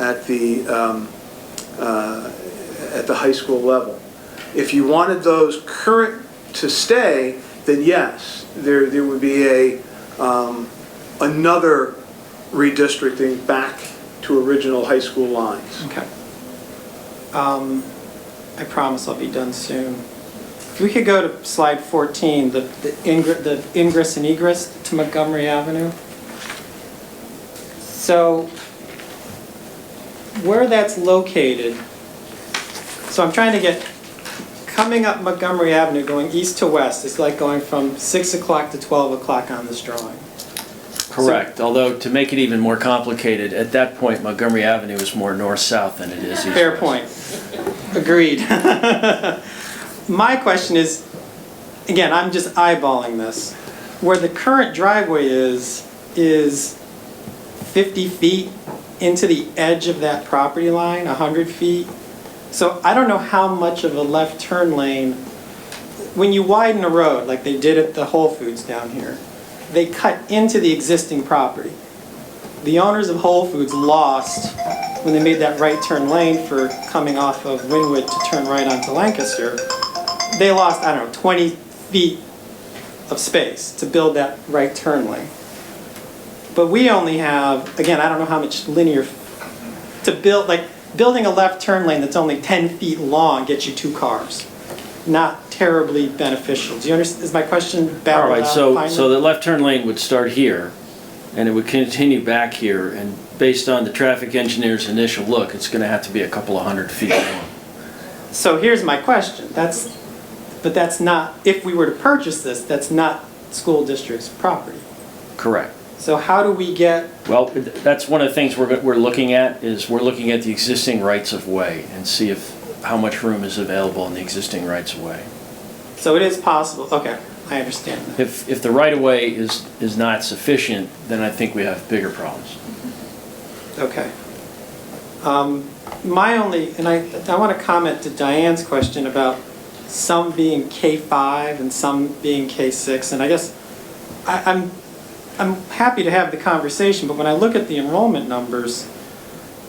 at the high school level. If you wanted those current to stay, then yes, there would be another redistricting back to original high school lines. Okay. I promise I'll be done soon. If we could go to slide 14, the ingress and egress to Montgomery Avenue. So where that's located, so I'm trying to get, coming up Montgomery Avenue, going east to west, it's like going from 6 o'clock to 12 o'clock on this drawing. Correct, although to make it even more complicated, at that point Montgomery Avenue is more north-south than it is east-west. Fair point. Agreed. My question is, again, I'm just eyeballing this. Where the current driveway is 50 feet into the edge of that property line, 100 feet. So I don't know how much of a left turn lane, when you widen a road, like they did at the Whole Foods down here, they cut into the existing property. The owners of Whole Foods lost, when they made that right turn lane for coming off of Wynwood to turn right onto Lancaster, they lost, I don't know, 20 feet of space to build that right turn lane. But we only have, again, I don't know how much linear, to build, like, building a left turn lane that's only 10 feet long gets you 2 cars. Not terribly beneficial. Do you understand, is my question back? All right, so the left turn lane would start here, and it would continue back here, and based on the traffic engineer's initial look, it's gonna have to be a couple of 100 feet long. So here's my question, but that's not, if we were to purchase this, that's not school district's property. Correct. So how do we get, Well, that's one of the things we're looking at, is we're looking at the existing rights of way and see how much room is available in the existing rights of way. so it is possible, okay, I understand that. If the right of way is not sufficient, then I think we have bigger problems. Okay. My only, and I want to comment to Diane's question about some being K5 and some being K6, and I guess I'm happy to have the conversation, but when I look at the enrollment numbers,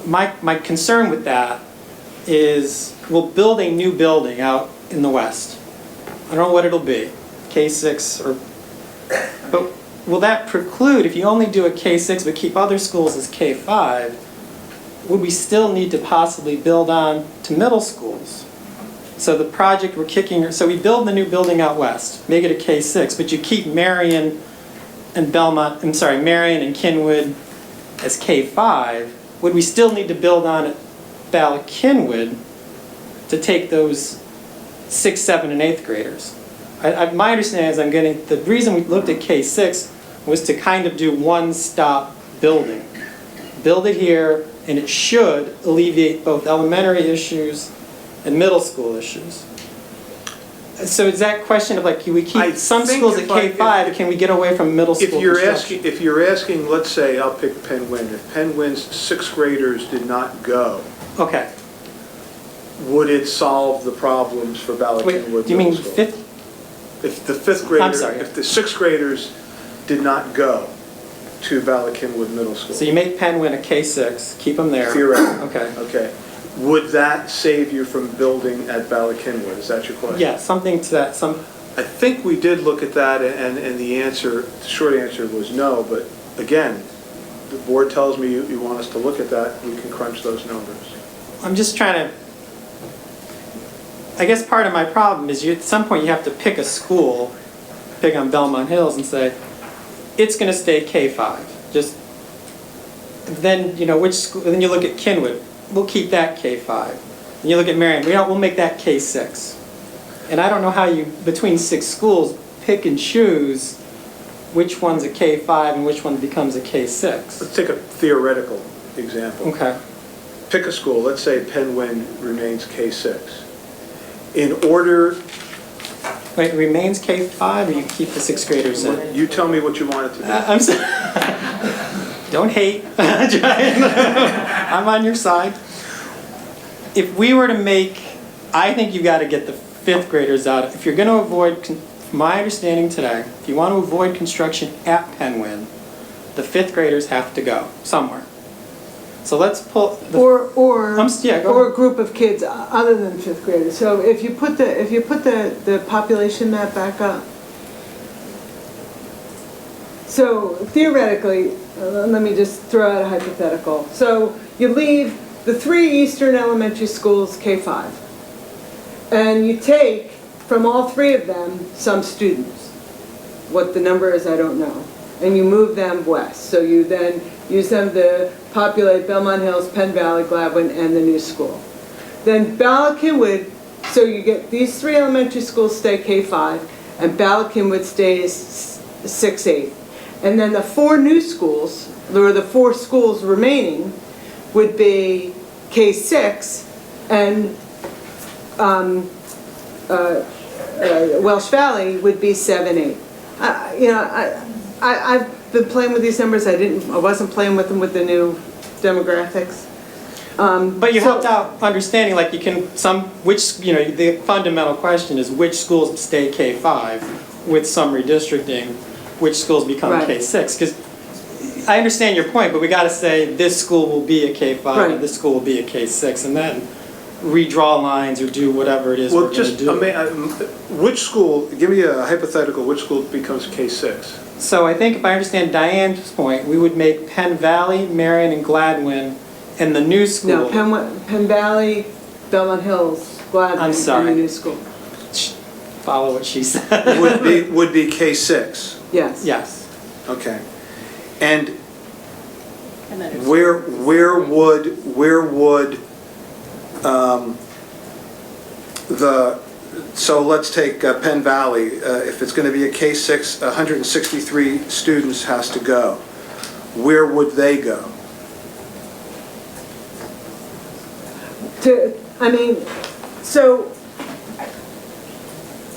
my concern with that is we'll build a new building out in the west. I don't know what it'll be, K6 or, but will that preclude, if you only do a K6 but keep other schools as K5, would we still need to possibly build on to middle schools? So the project we're kicking, so we build the new building out west, make it a K6, but you keep Marion and Belmont, I'm sorry, Marion and Kinwood as K5, would we still need to build on at Ballackinwood to take those 6th, 7th, and 8th graders? My understanding is the reason we looked at K6 was to kind of do one-stop building. Build it here, and it should alleviate both elementary issues and middle school issues. So is that question of like, can we keep some schools at K5, can we get away from middle school construction? If you're asking, let's say, I'll pick Penn Wynn. If Penn Wynn's 6th graders did not go, Okay. would it solve the problems for Ballackinwood Middle School? Do you mean 5th? If the 5th grader, I'm sorry. if the 6th graders did not go to Ballackinwood Middle School. So you make Penn Wynn a K6, keep them there. Theoretically. Okay. Okay. Would that save you from building at Ballackinwood? Is that your question? Yeah, something to that, I think we did look at that, and the short answer was no, but again, the board tells me you want us to look at that, we can crunch those numbers. I'm just trying to, I guess part of my problem is at some point you have to pick a school, pick on Belmont Hills and say, it's going to stay K5. Just, then, which school, then you look at Kinwood, we'll keep that K5. And you look at Marion, we'll make that K6. And I don't know how you, between 6 schools, pick and choose which one's a K5 and which one becomes a K6. Let's take a theoretical example. Okay. Pick a school, let's say Penn Wynn remains K6. In order... Wait, it remains K5 or you keep the 6th graders in? You tell me what you want it to be. I'm sorry. Don't hate. I'm on your side. If we were to make, I think you got to get the 5th graders out. If you're going to avoid, from my understanding today, if you want to avoid construction at Penn Wynn, the 5th graders have to go somewhere. So let's pull the, Or yeah, go a ahead. group of kids other than 5th graders. So if you put the population map back up. So theoretically, let me just throw out a hypothetical. So you leave the 3 Eastern elementary schools K-5, and you take from all 3 of them some students. What the number is, I don't know. And you move them west. So you then use them to populate Belmont Hills, Penn Valley, Gladwin, and the new school. Then Ballackinwood, so you get these 3 elementary schools stay K-5, and Ballackinwood stays 6-8. And then the 4 new schools, or the 4 schools remaining, would be K-6, and Welsh Valley would be 7-8. I've been playing with these numbers. I wasn't playing with them with the new demographics. But you helped out understanding, like you can, the fundamental question is which schools stay K-5 with some redistricting, which schools become Right. K-6. Because I understand your point, but we got to say this school will be a K-5 Right. and this school will be a K-6, and then redraw lines or do whatever it is we're Well, going to just, do. which school, give me a hypothetical, which school becomes K-6? So I think if I understand Diane's point, we would make Penn Valley, Marion, and Gladwin and the new school. No, Penn Valley, Belmont Hills, Gladwin, I'm sorry. and the new school. Follow what she said. Would be K-6, Yes. Yes. okay. And And then it's- where would so let's take Penn Valley, if it's going to be a K-6, 163 students has to go. Where would they go? So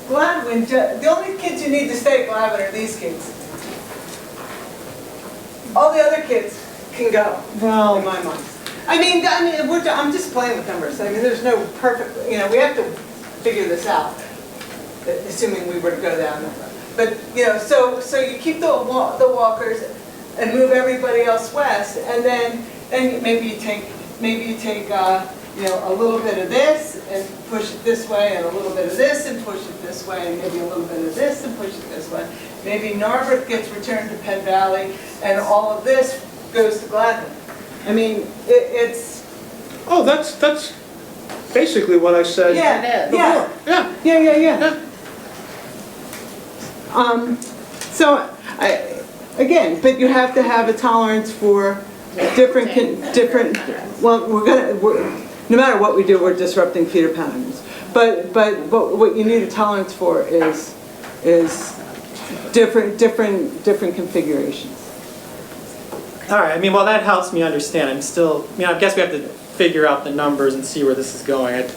Gladwin, the only kids you need to stay at Gladwin are these kids. All the other kids can go, Well, in my mind. I'm just playing with numbers. There's no perfect, we have to figure this out, assuming we were to go down that road. But, so you keep the walkers and move everybody else west, and then maybe you take a little bit of this and push it this way, and a little bit of this and push it this way, and maybe a little bit of this and push it this way. Maybe Narberth gets returned to Penn Valley, and all of this goes to Gladwin. It's... Oh, that's basically what I said. Yeah, before. yeah. But you have to have a tolerance for different. Well, no matter what we do, we're disrupting feeder patterns. But what you need a tolerance for is different configurations. all right. Well, that helps me understand. I guess we have to figure out the numbers and see where this is going.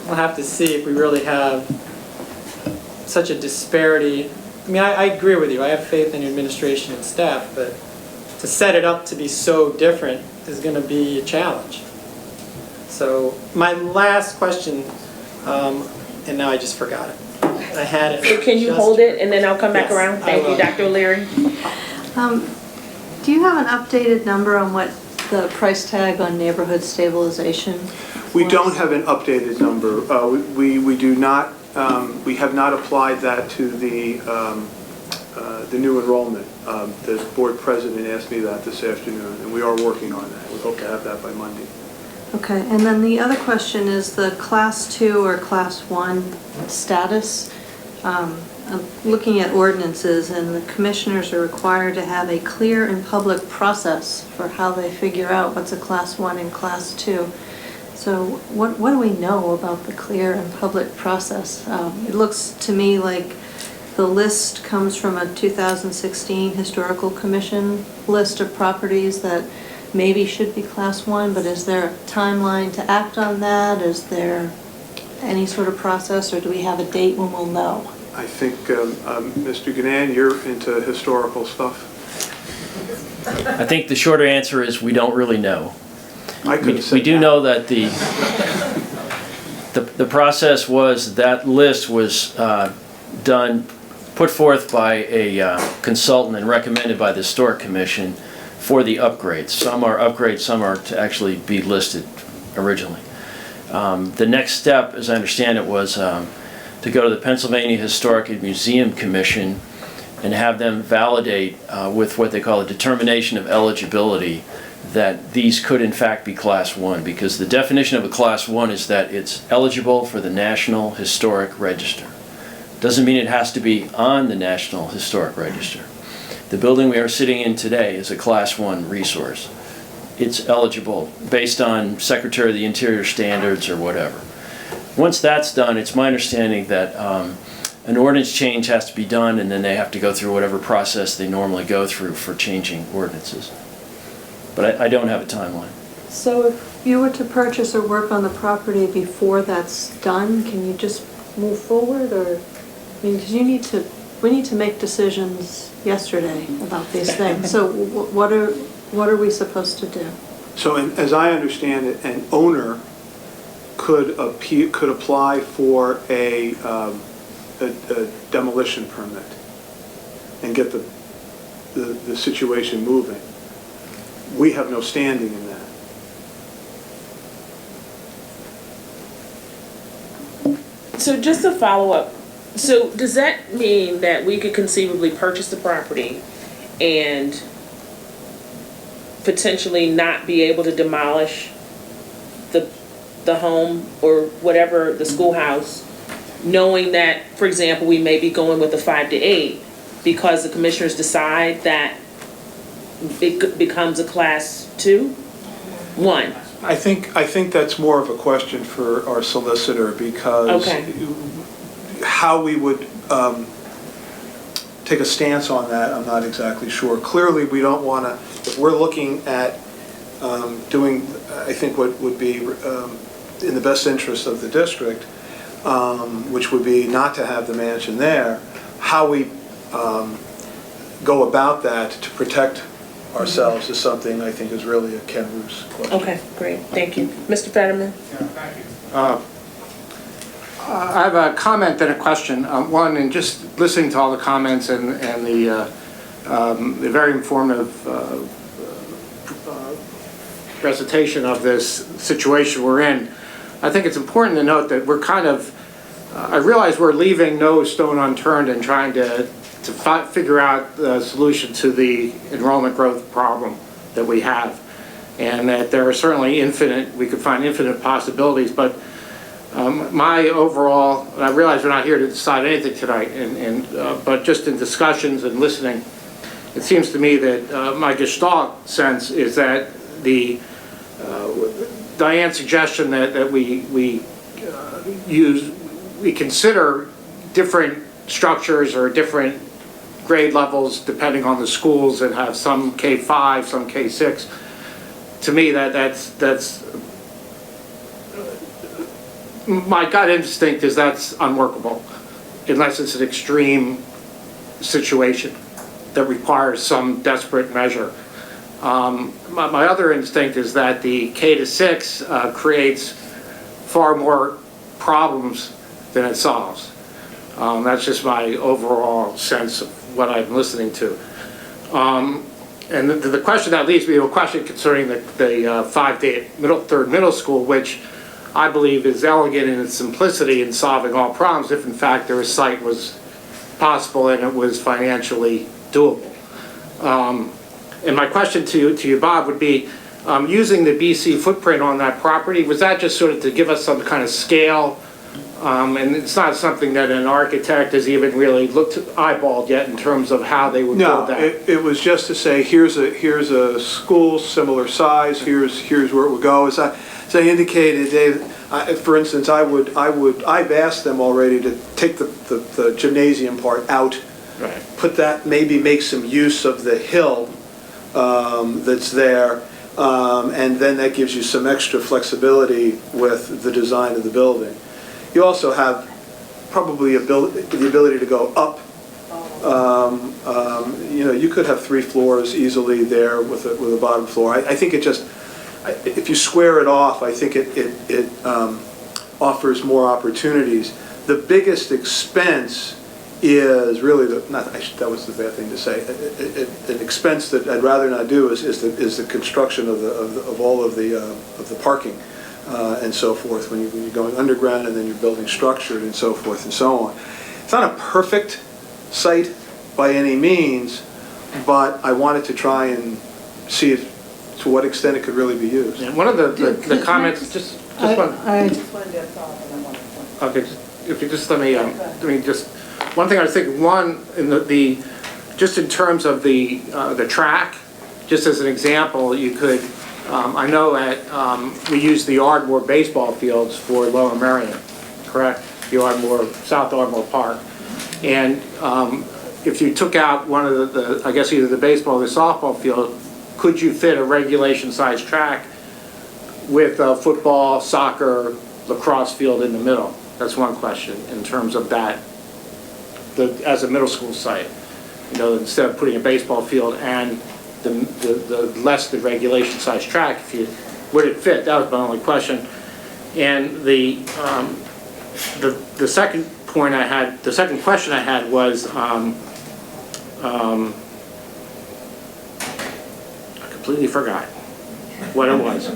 We'll have to see if we really have such a disparity. I agree with you. I have faith in your administration and staff, but to set it up to be so different is going to be a challenge. So my last question, and now I just forgot it. I had it. So can you hold it and then I'll come back Yes, around? I Thank you, will. Dr. O'Leary. Do you have an updated number on what the price tag on neighborhood stabilization? We was? don't have an updated number. We do not. We have not applied that to the new enrollment. The board president asked me that this afternoon, and we are working on that. We hope to have that by Monday. Okay, and then the other question is the Class 2 or Class 1 status. I'm looking at ordinances, and the commissioners are required to have a clear and public process for how they figure out what's a Class 1 and Class 2. So what do we know about the clear and public process? It looks to me like the list comes from a 2016 Historical Commission list of properties that maybe should be Class 1, but is there a timeline to act on that? Is there any sort of process, or do we have a date when we'll know? I think, Mr. Ganan, you're into historical stuff. I think the shorter answer is we don't really know. I could have said We do that. know that the process was, that list was put forth by a consultant and recommended by the Historic Commission for the upgrades. Some are upgrades, some are to actually be listed originally. The next step, as I understand it, was to go to the Pennsylvania Historic and Museum Commission and have them validate with what they call a determination of eligibility that these could in fact be Class 1, because the definition of a Class 1 is that it's eligible for the National Historic Register. Doesn't mean it has to be on the National Historic Register. The building we are sitting in today is a Class 1 resource. It's eligible based on Secretary of the Interior standards or whatever. Once that's done, it's my understanding that an ordinance change has to be done, and then they have to go through whatever process they normally go through for changing ordinances. But I don't have a timeline. So if you were to purchase or work on the property before that's done, can you just move forward, or, I mean, because we need to make decisions yesterday about these things. So what are we supposed to do? So as I understand it, an owner could apply for a demolition permit and get the situation moving. We have no standing in that. So just to follow up, so does that mean that we could conceivably purchase the property and potentially not be able to demolish the home or whatever, the schoolhouse, knowing that, for example, we may be going with a 5 to 8 because the commissioners decide that it becomes a Class 2? 1. I think that's more of a question for our solicitor, because how we would take a stance on that, I'm not exactly sure. Clearly, we don't want to, if we're looking at doing, I think, what would be in the best interest of the district, which would be not to have the mansion there, how we go about that to protect ourselves is something I think is really a Ken Roos question. Okay, great, thank you. Mr. Fetterman? Yeah, thank you. I have a comment and a question. One, in just listening to all the comments and the very informative presentation of this situation we're in, I think it's important to note that we're kind of, I realize we're leaving no stone unturned in trying to figure out the solution to the enrollment growth problem that we have. And that there are certainly we could find infinite possibilities, but my overall, and I realize we're not here to decide anything tonight, but just in discussions and listening, it seems to me that my gestalt sense is that Diane's suggestion that we consider different structures or different grade levels depending on the schools, and have some K-5, some K-6. To me, that's my gut instinct is that's unworkable, unless it's an extreme situation that requires some desperate measure. My other instinct is that the K-6 creates far more problems than it solves. That's just my overall sense of what I'm listening to. And the question that leads me to a question concerning the 5 to 8 third middle school, which I believe is elegant in its simplicity in solving all problems if in fact their site was possible and it was financially doable. And my question to you, Bob, would be, using the BC footprint on that property, was that just sort of to give us some kind of scale? And it's not something that an architect has even really eyeballed yet in terms of how they would build that. No, it was just to say, here's a school similar size, here's where it would go. As I indicated, Dave, for instance, I've asked them already to take the gymnasium part out, Right. put that, maybe make some use of the hill that's there, and then that gives you some extra flexibility with the design of the building. You also have probably the ability to go up. You could have 3 floors easily there with a bottom floor. I think it just, if you square it off, I think it offers more opportunities. The biggest expense is really that was the bad thing to say. An expense that I'd rather not do is the construction of all of the parking. And so forth, when you're going underground and then you're building structured and so forth and so on. It's not a perfect site, by any means, but I wanted to try and see to what extent it could really be used. And one of the comments, just one. I just wanted to follow up on one. Okay, if you just let me just, one thing I was thinking, one, in the just in terms of the track, just as an example, you could, I know we use the Ardmore baseball fields for Lower Merion, correct? The Ardmore, South Ardmore Park. And if you took out one of the, I guess either the baseball or the softball field, could you fit a regulation-sized track with a football, soccer, lacrosse field in the middle? That's one question in terms of that, as a middle school site. You know, instead of putting a baseball field and the regulation-sized track, would it fit? That was my only question. And the second point I had, the second question I had was, I completely forgot what it was.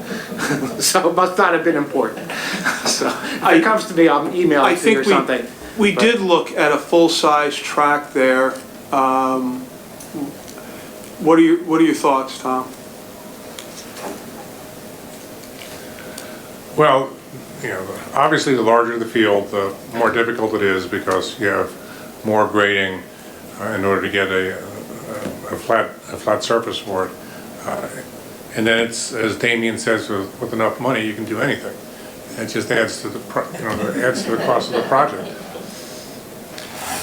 So it must not have been important. So if it comes to me, I'll email it to you or something. We did look at a full-size track there. What are your thoughts, Tom? Well, you know, obviously the larger the field, the more difficult it is because you have more grading in order to get a flat surface for it. And then it's, as Damien says, with enough money you can do anything. It just adds to the adds to the cost of the project.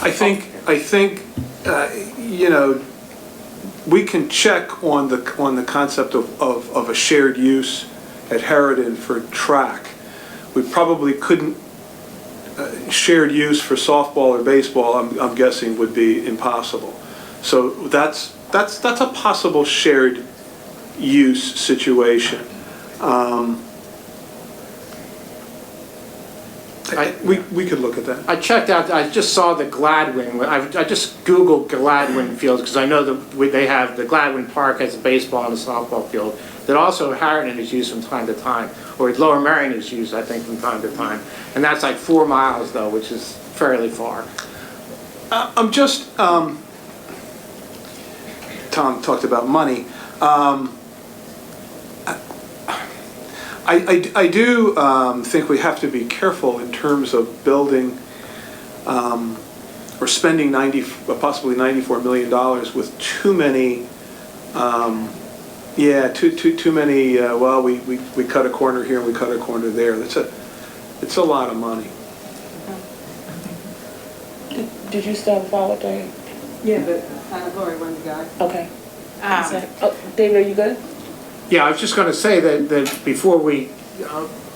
I think you know, we can check on the concept of a shared use at Harridan for track. We probably couldn't, shared use for softball or baseball, I'm guessing would be impossible. So that's a possible shared use situation. We could look at that. I checked out, I just saw the Gladwin, I just Googled Gladwin fields because I know they have, the Gladwin Park has a baseball and a softball field that also Harridan is used from time to time, or Lower Merion is used, I think, from time to time. And that's like 4 miles though, which is fairly far. I'm just, Tom talked about money. I do think we have to be careful in terms of building or spending possibly $94 million with too many, too many, well, we cut a corner here and we cut a corner there. It's a lot of money. Did you still have a follow-up, Diane? Yeah, but I've already one guy. Okay. David, are you good? Yeah, I was just going to say that before we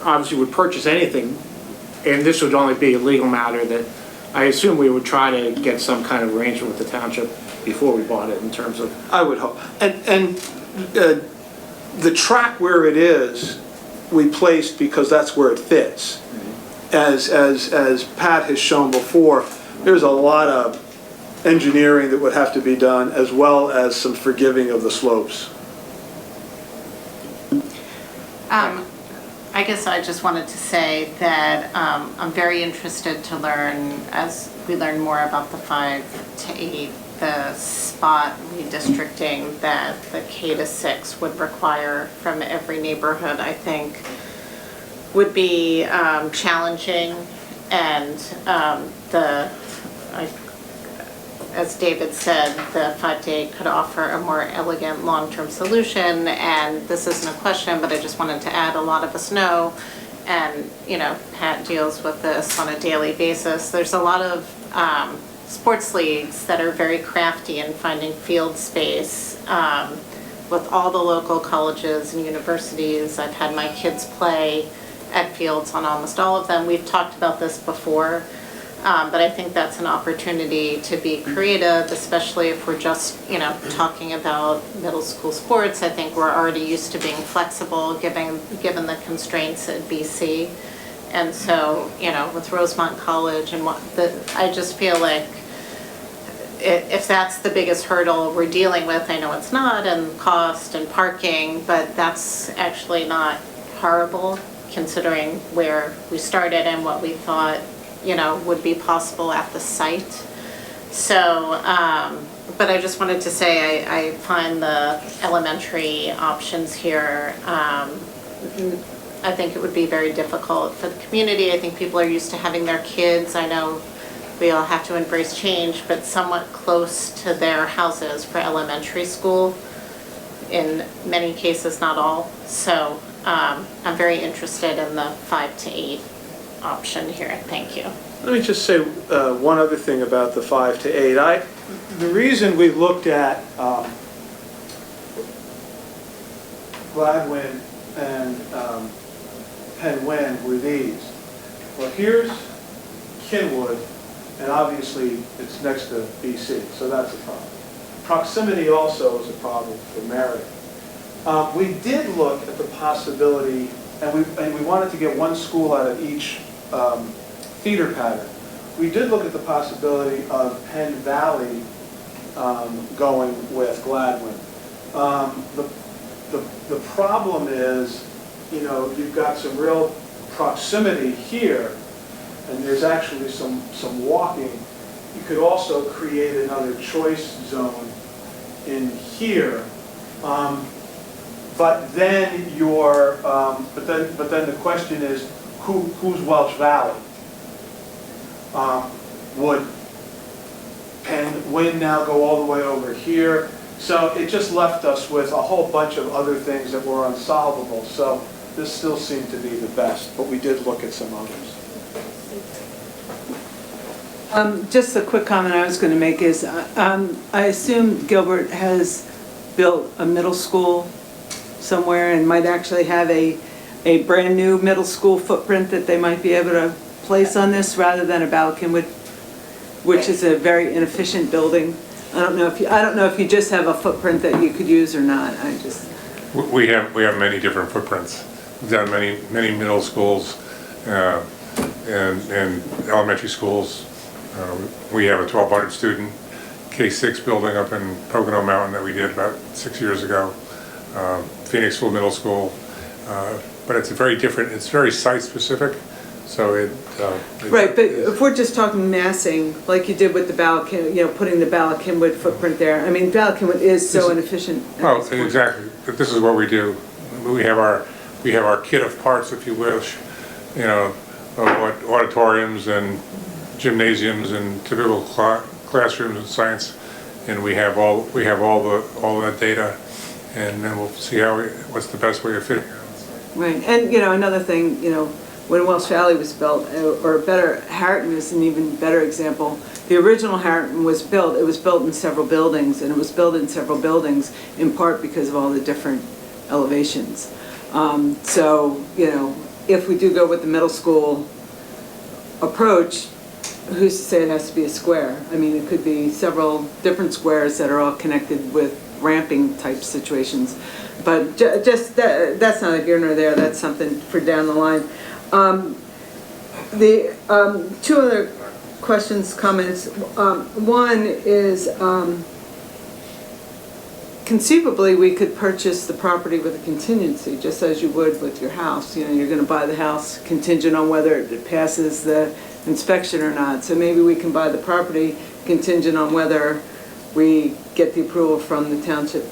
obviously would purchase anything, and this would only be a legal matter, that I assume we would try to get some kind of arrangement with the township before we bought it in terms of... I would hope. And the track where it is, we placed because that's where it fits. As Pat has shown before, there's a lot of engineering that would have to be done, as well as some forgiving of the slopes. I guess I just wanted to say that I'm very interested to learn, as we learn more about the 5 to 8, the spot redistricting that the K to 6 would require from every neighborhood, I think would be challenging, and as David said, the 5 to 8 could offer a more elegant long-term solution, and this isn't a question, but I just wanted to add, a lot of us know, and you know, Pat deals with this on a daily basis, there's a lot of sports leagues that are very crafty in finding field space with all the local colleges and universities. I've had my kids play at fields on almost all of them. We've talked about this before. But I think that's an opportunity to be creative, especially if we're just, you know, talking about middle school sports. I think we're already used to being flexible, given the constraints at BC. And so, you know, with Rosemont College and I just feel like if that's the biggest hurdle we're dealing with, I know it's not, and cost and parking, but that's actually not horrible considering where we started and what we thought, you know, would be possible at the site. So, but I just wanted to say, I find the elementary options here, I think it would be very difficult for the community. I think people are used to having their kids. I know we all have to embrace change, but somewhat close to their houses for elementary school, in many cases, not all. So I'm very interested in the 5 to 8 option here. Thank you. Let me just say one other thing about the 5 to 8. The reason we looked at Gladwin and Penn Wynn were these. Well, here's Kinwood, and obviously it's next to BC, so that's a problem. Proximity also is a problem for Marion. We did look at the possibility, and we wanted to get one school out of each feeder pattern. We did look at the possibility of Penn Valley going with Gladwin. The problem is, you know, you've got some real proximity here, and there's actually some walking. You could also create another choice zone in here, but then the question is, who's Welch Valley? Would Penn Wynn now go all the way over here? So it just left us with a whole bunch of other things that were unsolvable. So this still seemed to be the best, but we did look at some others. Just a quick comment I was going to make is, I assume Gilbert has built a middle school somewhere and might actually have a brand new middle school footprint that they might be able to place on this rather than a Ballackinwood, which is a very inefficient building. I don't know if you just have a footprint that you could use or not. We have many different footprints. We've done many middle schools and elementary schools. We have a 1,200 student K-6 building up in Pocono Mountain that we did about 6 years ago. Phoenixville Middle School, but it's very different. It's very site specific. So right, but if we're just talking massing, like you did with the putting the Ballackinwood footprint there. I mean, Ballackinwood is so inefficient. Oh, exactly. But this is what we do. We have our kit of parts, if you wish, you know, of auditoriums and gymnasiums and typical classrooms in science, and we have all that data, and then we'll see what's the best way of fitting it. Right, and another thing, when Welch Valley was built, or better, Harrington is an even better example. The original Harrington was built, it was built in several buildings, and it was built in several buildings in part because of all the different elevations. So, if we do go with the middle school approach, who's to say it has to be a square? I mean, it could be several different squares that are all connected with ramping type situations. But that's not here nor there, that's something for down the line. The two other questions, comments. One is conceivably we could purchase the property with a contingency, just as you would with your house. You're going to buy the house contingent on whether it passes the inspection or not. So maybe we can buy the property contingent on whether we get the approval from the township,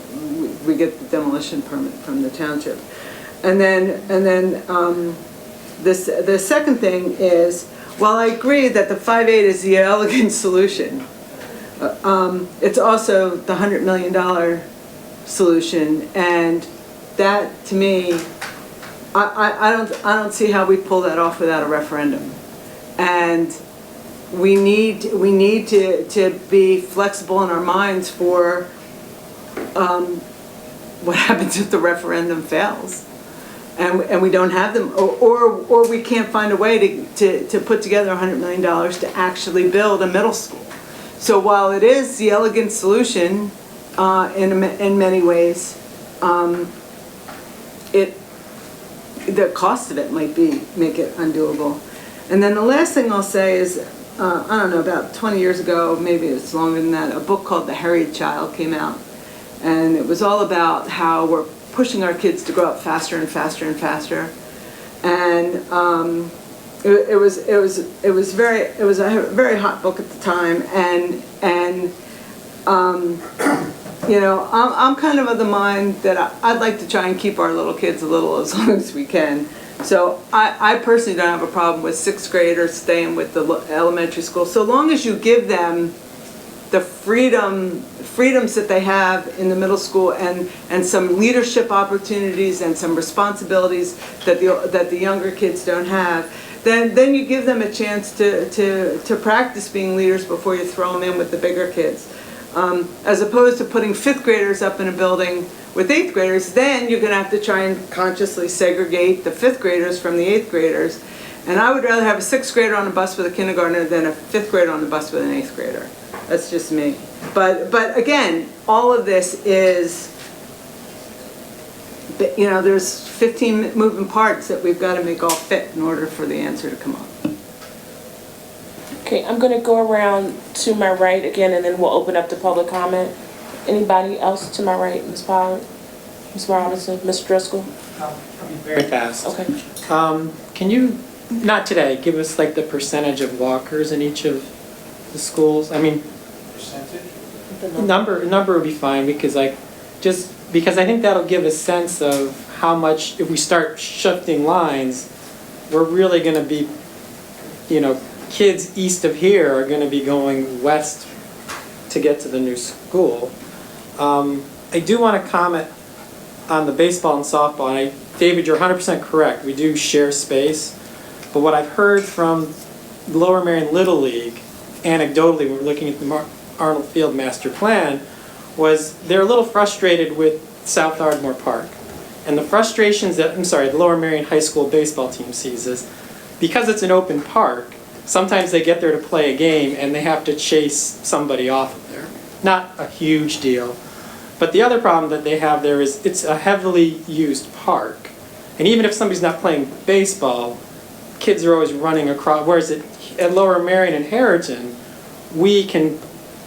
we get the demolition permit from the township. And then the second thing is, while I agree that the 5.8 is the elegant solution, it's also the $100 million solution, and that to me, I don't see how we pull that off without a referendum. And we need to be flexible in our minds for what happens if the referendum fails, and we don't have them, or we can't find a way to put together $100 million to actually build a middle school. So while it is the elegant solution in many ways, the cost of it might make it undoable. And then the last thing I'll say is, I don't know, about 20 years ago, maybe it's longer than that, a book called The Harried Child came out. And it was all about how we're pushing our kids to grow up faster and faster and faster. And it was a very hot book at the time, and you know, I'm kind of the mind that I'd like to try and keep our little kids as long as we can. So I personally don't have a problem with sixth graders staying with the elementary school, so long as you give them the freedoms that they have in the middle school, and some leadership opportunities and some responsibilities that the younger kids don't have. Then you give them a chance to practice being leaders before you throw them in with the bigger kids. As opposed to putting fifth graders up in a building with eighth graders, then you're gonna have to try and consciously segregate the fifth graders from the eighth graders. And I would rather have a sixth grader on a bus with a kindergartner than a fifth grader on the bus with an eighth grader. That's just me. But again, all of this is, you know, there's 15 moving parts that we've got to make all fit in order for the answer to come up. Okay, I'm gonna go around to my right again, and then we'll open up to public comment. Anybody else to my right? Ms. Pollard, Ms. Robinson, Ms. Driscoll? I'll be very fast. Okay. Can you, not today, give us like the percentage of walkers in each of the schools? I mean, number would be fine, because I think that'll give a sense of how much, if we start shifting lines, we're really going to be, you know, kids east of here are going to be going west to get to the new school. I do want to comment on the baseball and softball, and David, you're 100% correct. We do share space, but what I've heard from Lower Merion Little League, anecdotally, when we're looking at the Arnold Field master plan, was they're a little frustrated with South Ardmore Park. And the frustrations that, the Lower Merion High School baseball team sees is, because it's an open park, sometimes they get there to play a game and they have to chase somebody off of there. Not a huge deal. But the other problem that they have there is it's a heavily used park. And even if somebody's not playing baseball, kids are always running across, whereas at Lower Merion and Harriton, we can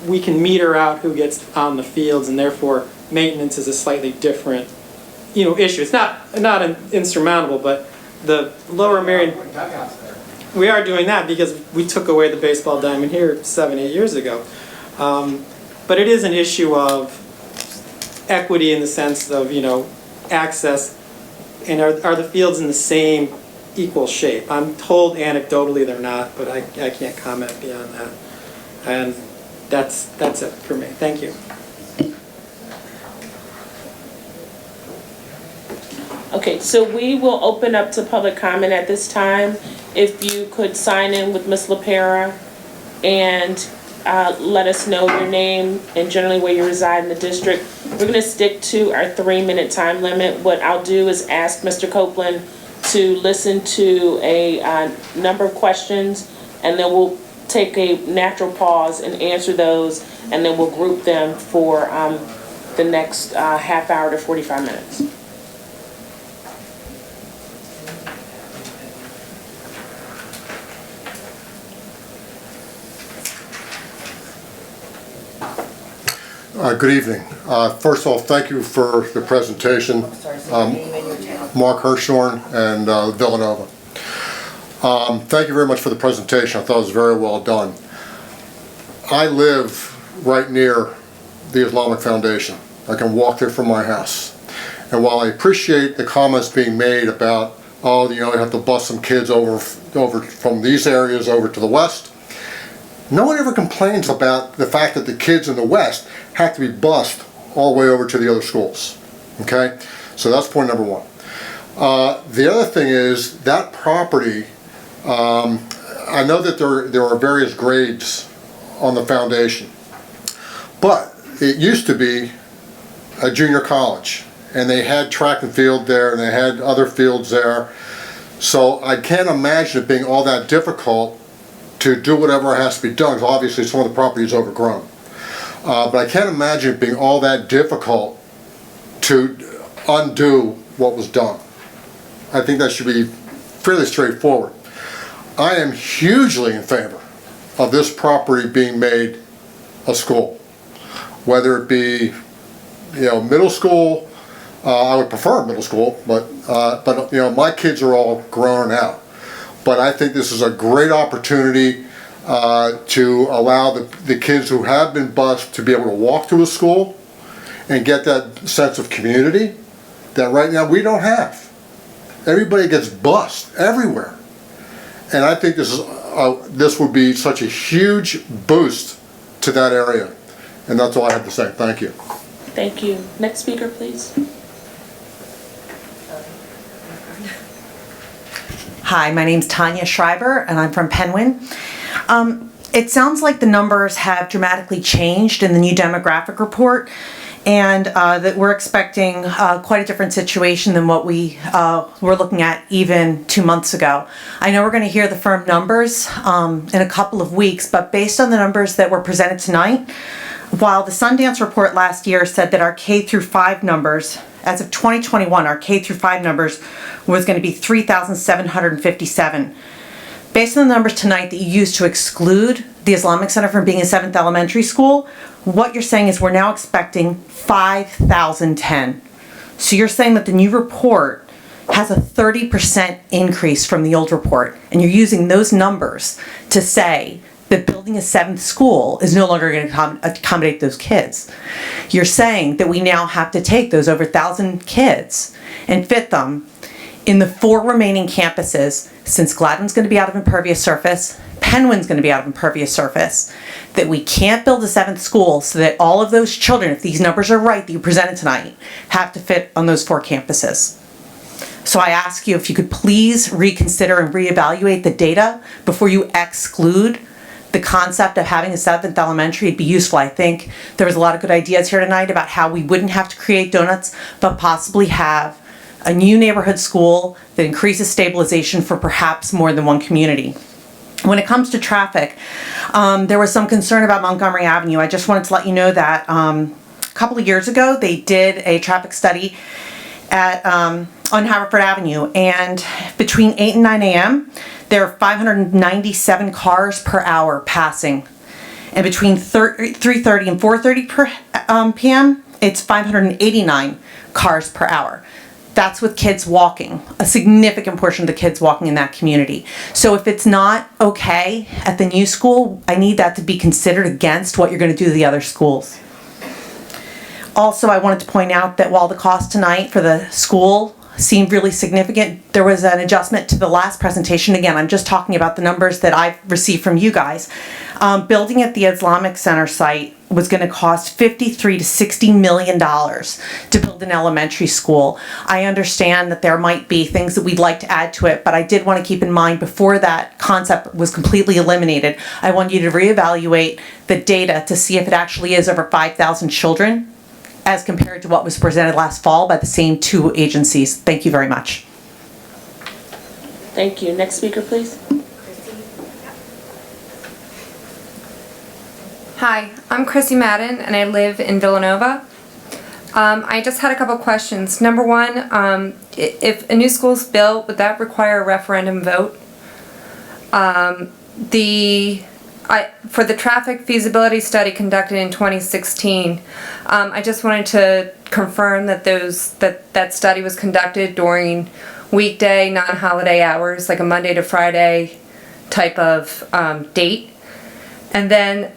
meter out who gets on the fields, and therefore maintenance is a slightly different, you know, issue. It's not insurmountable, but the Lower Merion, we are doing that because we took away the baseball diamond here 7-8 years ago. But it is an issue of equity in the sense of, you know, access, and are the fields in the same equal shape? I'm told anecdotally they're not, but I can't comment beyond that. And that's it for me. Thank you. Okay, so we will open up to public comment at this time. If you could sign in with Ms. LaPera and let us know your name and generally where you reside in the district. We're gonna stick to our 3-minute time limit. What I'll do is ask Mr. Copeland to listen to a number of questions, and then we'll take a natural pause and answer those, and then we'll group them for the next half hour to 45 minutes. Good evening. First of all, thank you for the presentation. Mark Hirschhorn and Villanova. Thank you very much for the presentation. I thought it was very well done. I live right near the Islamic Foundation. I can walk there from my house. And while I appreciate the comments being made about, oh, you know, you have to bus some kids over from these areas over to the west, no one ever complains about the fact that the kids in the west have to be bused all the way over to the other schools. Okay? So that's point number one. The other thing is that property, I know that there are various grades on the foundation, but it used to be a junior college, and they had track and field there, and they had other fields there. So I can't imagine it being all that difficult to do whatever has to be done, because obviously some of the property is overgrown. But I can't imagine it being all that difficult to undo what was done. I think that should be fairly straightforward. I am hugely in favor of this property being made a school, whether it be, you know, middle school. I would prefer middle school, but you know, my kids are all grown out. but I think this is a great opportunity to allow the kids who have been bused to be able to walk to a school and get that sense of community that right now we don't have. Everybody gets bused everywhere. And I think this would be such a huge boost to that area. And that's all I have to say. Thank you. Thank you. Next speaker, please. Hi, my name's Tanya Schreiber, and I'm from Penguin. It sounds like the numbers have dramatically changed in the new demographic report, and that we're expecting quite a different situation than what we were looking at even 2 months ago. I know we're going to hear the firm numbers in a couple of weeks, but based on the numbers that were presented tonight, while the Sundance report last year said that our K through 5 numbers, as of 2021, our K through 5 numbers was going to be 3,757. Based on the numbers tonight that you used to exclude the Islamic Center from being a 7th elementary school, what you're saying is we're now expecting 5,010. So you're saying that the new report has a 30% increase from the old report, and you're using those numbers to say that building a 7th school is no longer going to accommodate those kids. You're saying that we now have to take those over 1,000 kids and fit them in the 4 remaining campuses, since Gladwin's going to be out of impervious surface, Penguin's going to be out of impervious surface, that we can't build a 7th school so that all of those children, if these numbers are right that you presented tonight, have to fit on those 4 campuses. So I ask you if you could please reconsider and reevaluate the data before you exclude the concept of having a 7th elementary. It'd be useful. I think there was a lot of good ideas here tonight about how we wouldn't have to create donuts, but possibly have a new neighborhood school that increases stabilization for perhaps more than one community. When it comes to traffic, there was some concern about Montgomery Avenue. I just wanted to let you know that a couple of years ago, they did a traffic study at on Haverford Avenue, and between 8 and 9 a.m., there are 597 cars per hour passing. And between 3:30 and 4:30 p.m., it's 589 cars per hour. That's with kids walking, a significant portion of the kids walking in that community. So if it's not okay at the new school, I need that to be considered against what you're going to do to the other schools. Also, I wanted to point out that while the cost tonight for the school seemed really significant, there was an adjustment to the last presentation. Again, I'm just talking about the numbers that I've received from you guys. Building at the Islamic Center site was going to cost $53 to $60 million to build an elementary school. I understand that there might be things that we'd like to add to it, but I did want to keep in mind before that concept was completely eliminated, I want you to reevaluate the data to see if it actually is over 5,000 children as compared to what was presented last fall by the same 2 agencies. Thank you very much. Thank you. Next speaker, please. Hi, I'm Chrissy Madden, and I live in Villanova. I just had a couple questions. Number one, if a new school is built, would that require a referendum vote? For the traffic feasibility study conducted in 2016, I just wanted to confirm that that study was conducted during weekday, non-holiday hours, like a Monday to Friday type of date. And then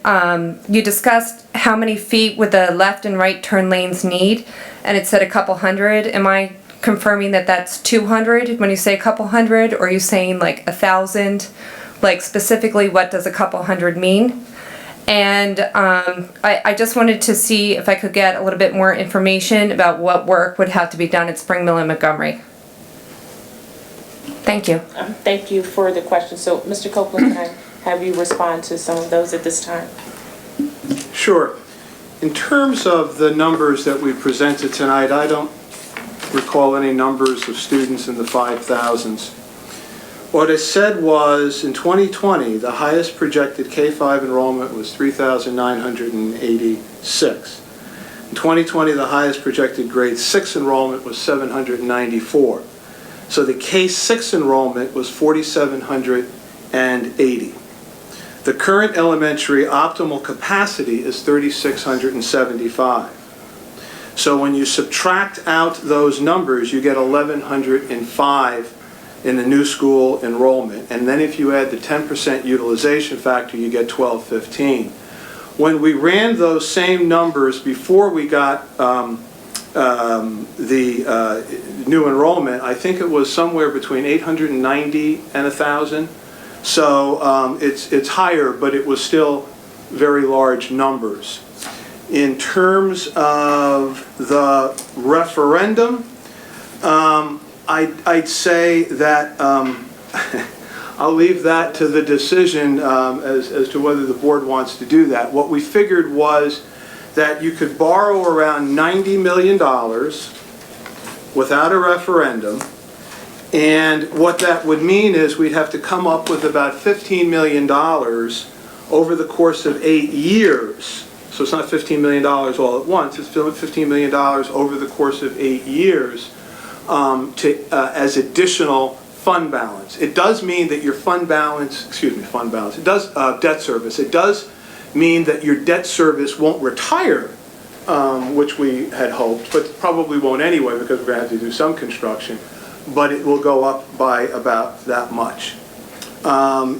you discussed how many feet would the left and right turn lanes need, and it said a couple hundred. Am I confirming that that's 200 when you say a couple hundred, or are you saying like 1,000? Like specifically, what does a couple hundred mean? And I just wanted to see if I could get a little bit more information about what work would have to be done at Spring Mill and Montgomery. Thank you. Thank you for the question. So, Mr. Copeland, can I have you respond to some of those at this time? Sure. In terms of the numbers that we presented tonight, I don't recall any numbers of students in the 5,000s. What I said was, in 2020, the highest projected K-5 enrollment was 3,986. In 2020, the highest projected grade 6 enrollment was 794. So the K-6 enrollment was 4,780. The current elementary optimal capacity is 3,675. So when you subtract out those numbers, you get 1,105 in the new school enrollment. And then if you add the 10% utilization factor, you get 1215. When we ran those same numbers before we got the new enrollment, I think it was somewhere between 890 and 1,000. So it's higher, but it was still very large numbers. In terms of the referendum, I'd say that I'll leave that to the decision as to whether the board wants to do that. What we figured was that you could borrow around $90 million without a referendum, and what that would mean is we'd have to come up with about $15 million over the course of 8 years. So it's not $15 million all at once, it's $15 million over the course of 8 years as additional fund balance. It does mean that your fund balance, it does debt service. It does mean that your debt service won't retire, which we had hoped, but probably won't anyway because we're going to have to do some construction, but it will go up by about that much.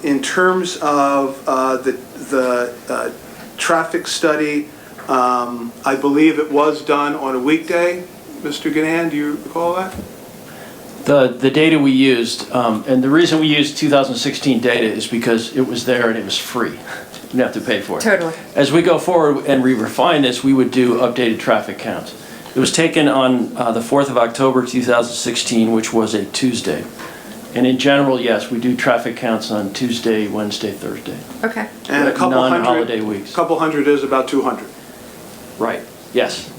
In terms of the traffic study, I believe it was done on a weekday. Mr. Ganan, do you recall that? The data we used, and the reason we used 2016 data is because it was there and it was free. You didn't have to pay for it. Totally. As we go forward and we refine this, we would do updated traffic counts. It was taken on the 4th of October 2016, which was a Tuesday. And in general, yes, we do traffic counts on Tuesday, Wednesday, Thursday. Okay. And a couple non-holiday weeks. A couple hundred is about 200. Right. Yes.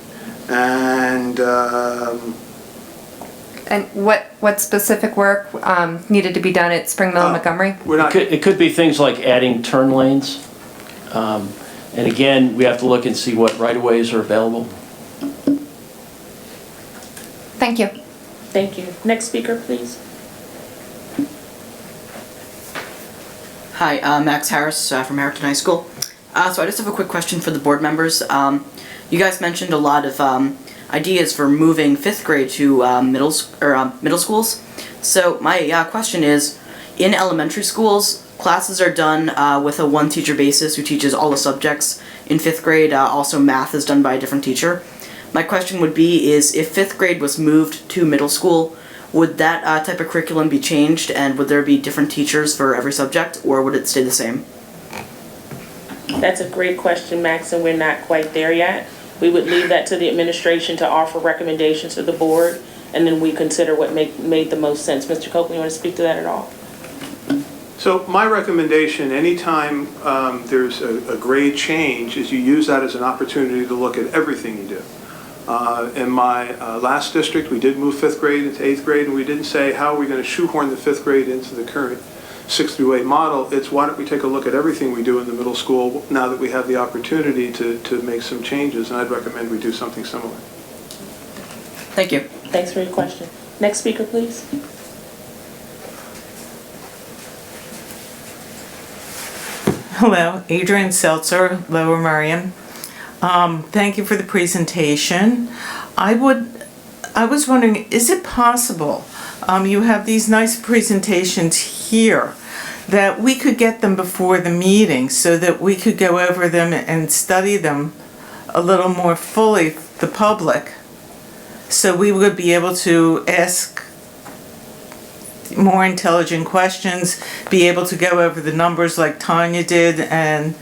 And And what specific work needed to be done at Spring Mill and Montgomery? It could be things like adding turn lanes. And again, we have to look and see what right-of-ways are available. Thank you. Thank you. Next speaker, please. Hi, Max Harris from Harrington High School. So I just have a quick question for the board members. You guys mentioned a lot of ideas for moving 5th grade to middle schools. So my question is, in elementary schools, classes are done with a one-teacher basis who teaches all the subjects. In 5th grade, also math is done by a different teacher. My question would be is, if 5th grade was moved to middle school, would that type of curriculum be changed, and would there be different teachers for every subject, or would it stay the same? That's a great question, Max, and we're not quite there yet. We would leave that to the administration to offer recommendations to the board, and then we consider what made the most sense. Mr. Copeland, you want to speak to that at all? so my recommendation, anytime there's a grade change, is you use that as an opportunity to look at everything you do. In my last district, we did move 5th grade into 8th grade, and we didn't say, how are we going to shoehorn the 5th grade into the current 6 through 8 model? It's why don't we take a look at everything we do in the middle school now that we have the opportunity to make some changes, and I'd recommend we do something similar. Thank you. Thanks for your question. Next speaker, please. Hello, Adrian Seltzer, Lower Merion. Thank you for the presentation. I was wondering, is it possible, you have these nice presentations here, that we could get them before the meeting so that we could go over them and study them a little more fully, the public, so we would be able to ask more intelligent questions, be able to go over the numbers like Tanya did, and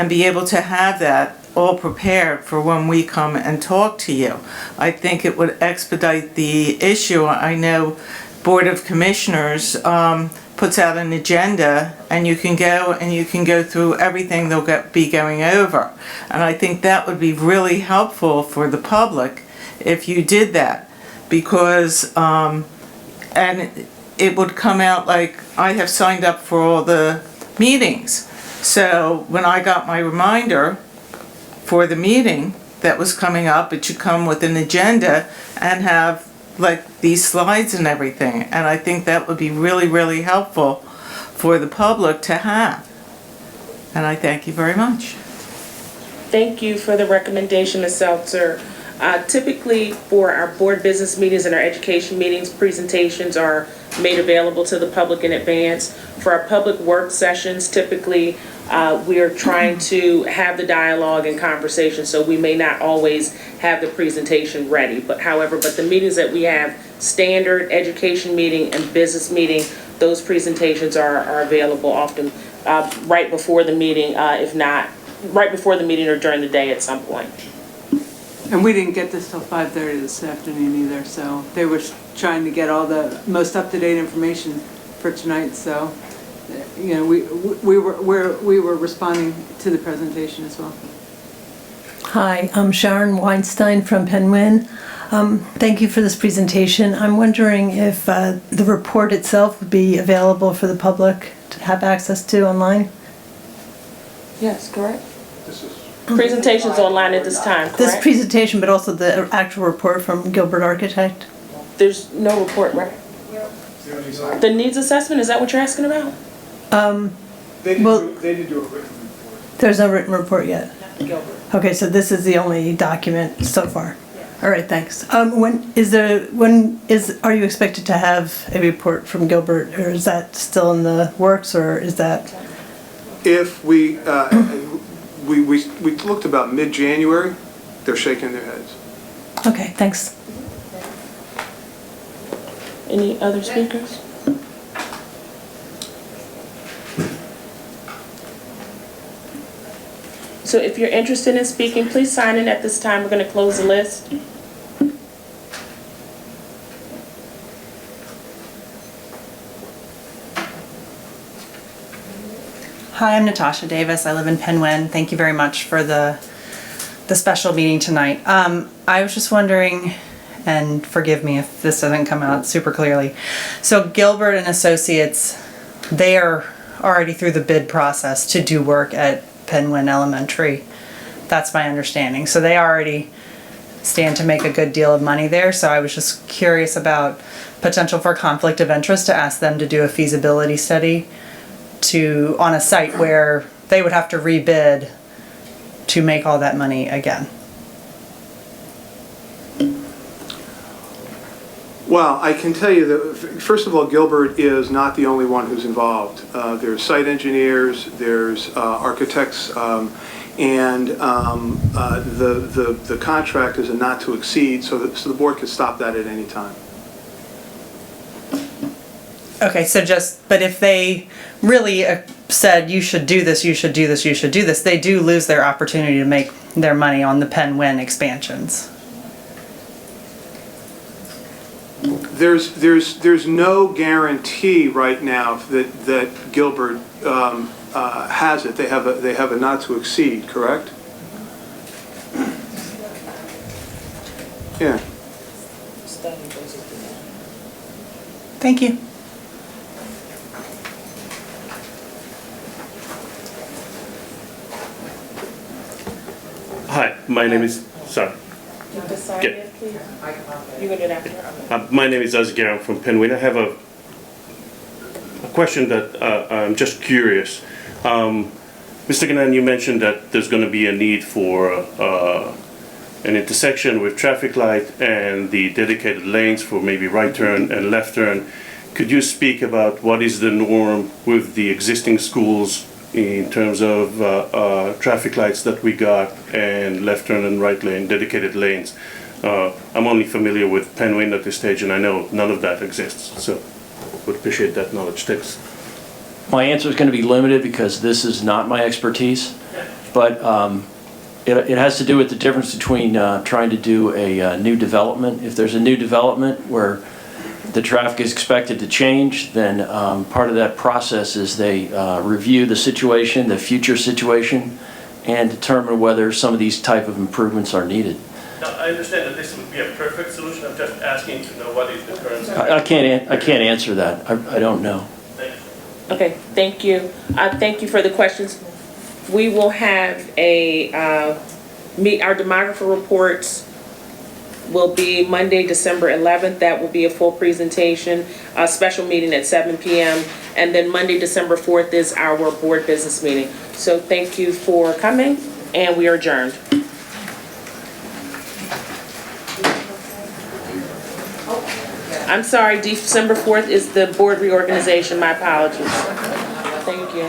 be able to have that all prepared for when we come and talk to you. I think it would expedite the issue. I know Board of Commissioners puts out an agenda, and you can go through everything they'll be going over. And I think that would be really helpful for the public if you did that, because and it would come out like, I have signed up for all the meetings. So when I got my reminder for the meeting that was coming up, it should come with an agenda and have like these slides and everything. And I think that would be really, really helpful for the public to have. And I thank you very much. Thank you for the recommendation, Ms. Seltzer. Typically, for our board business meetings and our education meetings, presentations are made available to the public in advance. For our public work sessions, typically, we are trying to have the dialogue and conversation, so we may not always have the presentation ready. But the meetings that we have, standard education meeting and business meeting, those presentations are available often right before the meeting, if not right before the meeting or during the day at some point. And we didn't get this till 5:30 this afternoon either, so they were trying to get all the most up-to-date information for tonight, so, you know, we were responding to the presentation as well. Hi, I'm Sharon Weinstein from Penwyn. Thank you for this presentation. I'm wondering if the report itself would be available for the public to have access to online? Yes, correct. Presentation's online at this time, correct? This presentation, but also the actual report from Gilbert Architect? There's no report, right? The needs assessment, is that what you're asking about? They didn't do a written report. There's no written report yet? Gilbert. Okay, so this is the only document so far? All right, thanks. Are you expected to have a report from Gilbert, or is that still in the works, or is that? If we looked about mid-January, they're shaking their heads. Okay, thanks. Any other speakers? So if you're interested in speaking, please sign in at this time. We're going to close the list. Hi, I'm Natasha Davis. I live in Penwyn. Thank you very much for the special meeting tonight. I was just wondering, and forgive me if this doesn't come out super clearly. So Gilbert and Associates, they are already through the bid process to do work at Penwyn Elementary. That's my understanding. So they already stand to make a good deal of money there. So I was just curious about potential for conflict of interest to ask them to do a feasibility study on a site where they would have to rebid to make all that money again. Well, I can tell you that, first of all, Gilbert is not the only one who's involved. There's site engineers, there's architects, and the contract is a not to exceed, so the board could stop that at any time. Okay, so but if they really said you should do this, you should do this, you should do this, they do lose their opportunity to make their money on the Penwyn expansions. There's no guarantee right now that Gilbert has it. They have a not to exceed, correct? Yeah. Thank you. Hi, my name is, sorry. My name is Azgar. I'm from Penwyn. I have a question that I'm just curious. Mr. Ganan, you mentioned that there's going to be a need for an intersection with traffic light and the dedicated lanes for maybe right turn and left turn. Could you speak about what is the norm with the existing schools in terms of traffic lights that we got and left turn and right lane, dedicated lanes? I'm only familiar with Penwyn at this stage, and I know none of that exists, so would appreciate that knowledge. Thanks. My answer is going to be limited because this is not my expertise, but it has to do with the difference between trying to do a new development. If there's a new development where the traffic is expected to change, then part of that process is they review the situation, the future situation, and determine whether some of these type of improvements are needed. Now, I understand that this would be a perfect solution. I'm just asking to know what is the current. I can't answer that. I don't know. Okay, thank you. Thank you for the questions. We will have our demographer reports will be Monday, December 11th. That will be a full presentation, a special meeting at 7 p.m. And then Monday, December 4th is our board business meeting. So thank you for coming, and we are adjourned. I'm sorry, December 4th is the board reorganization, my apologies. Thank you.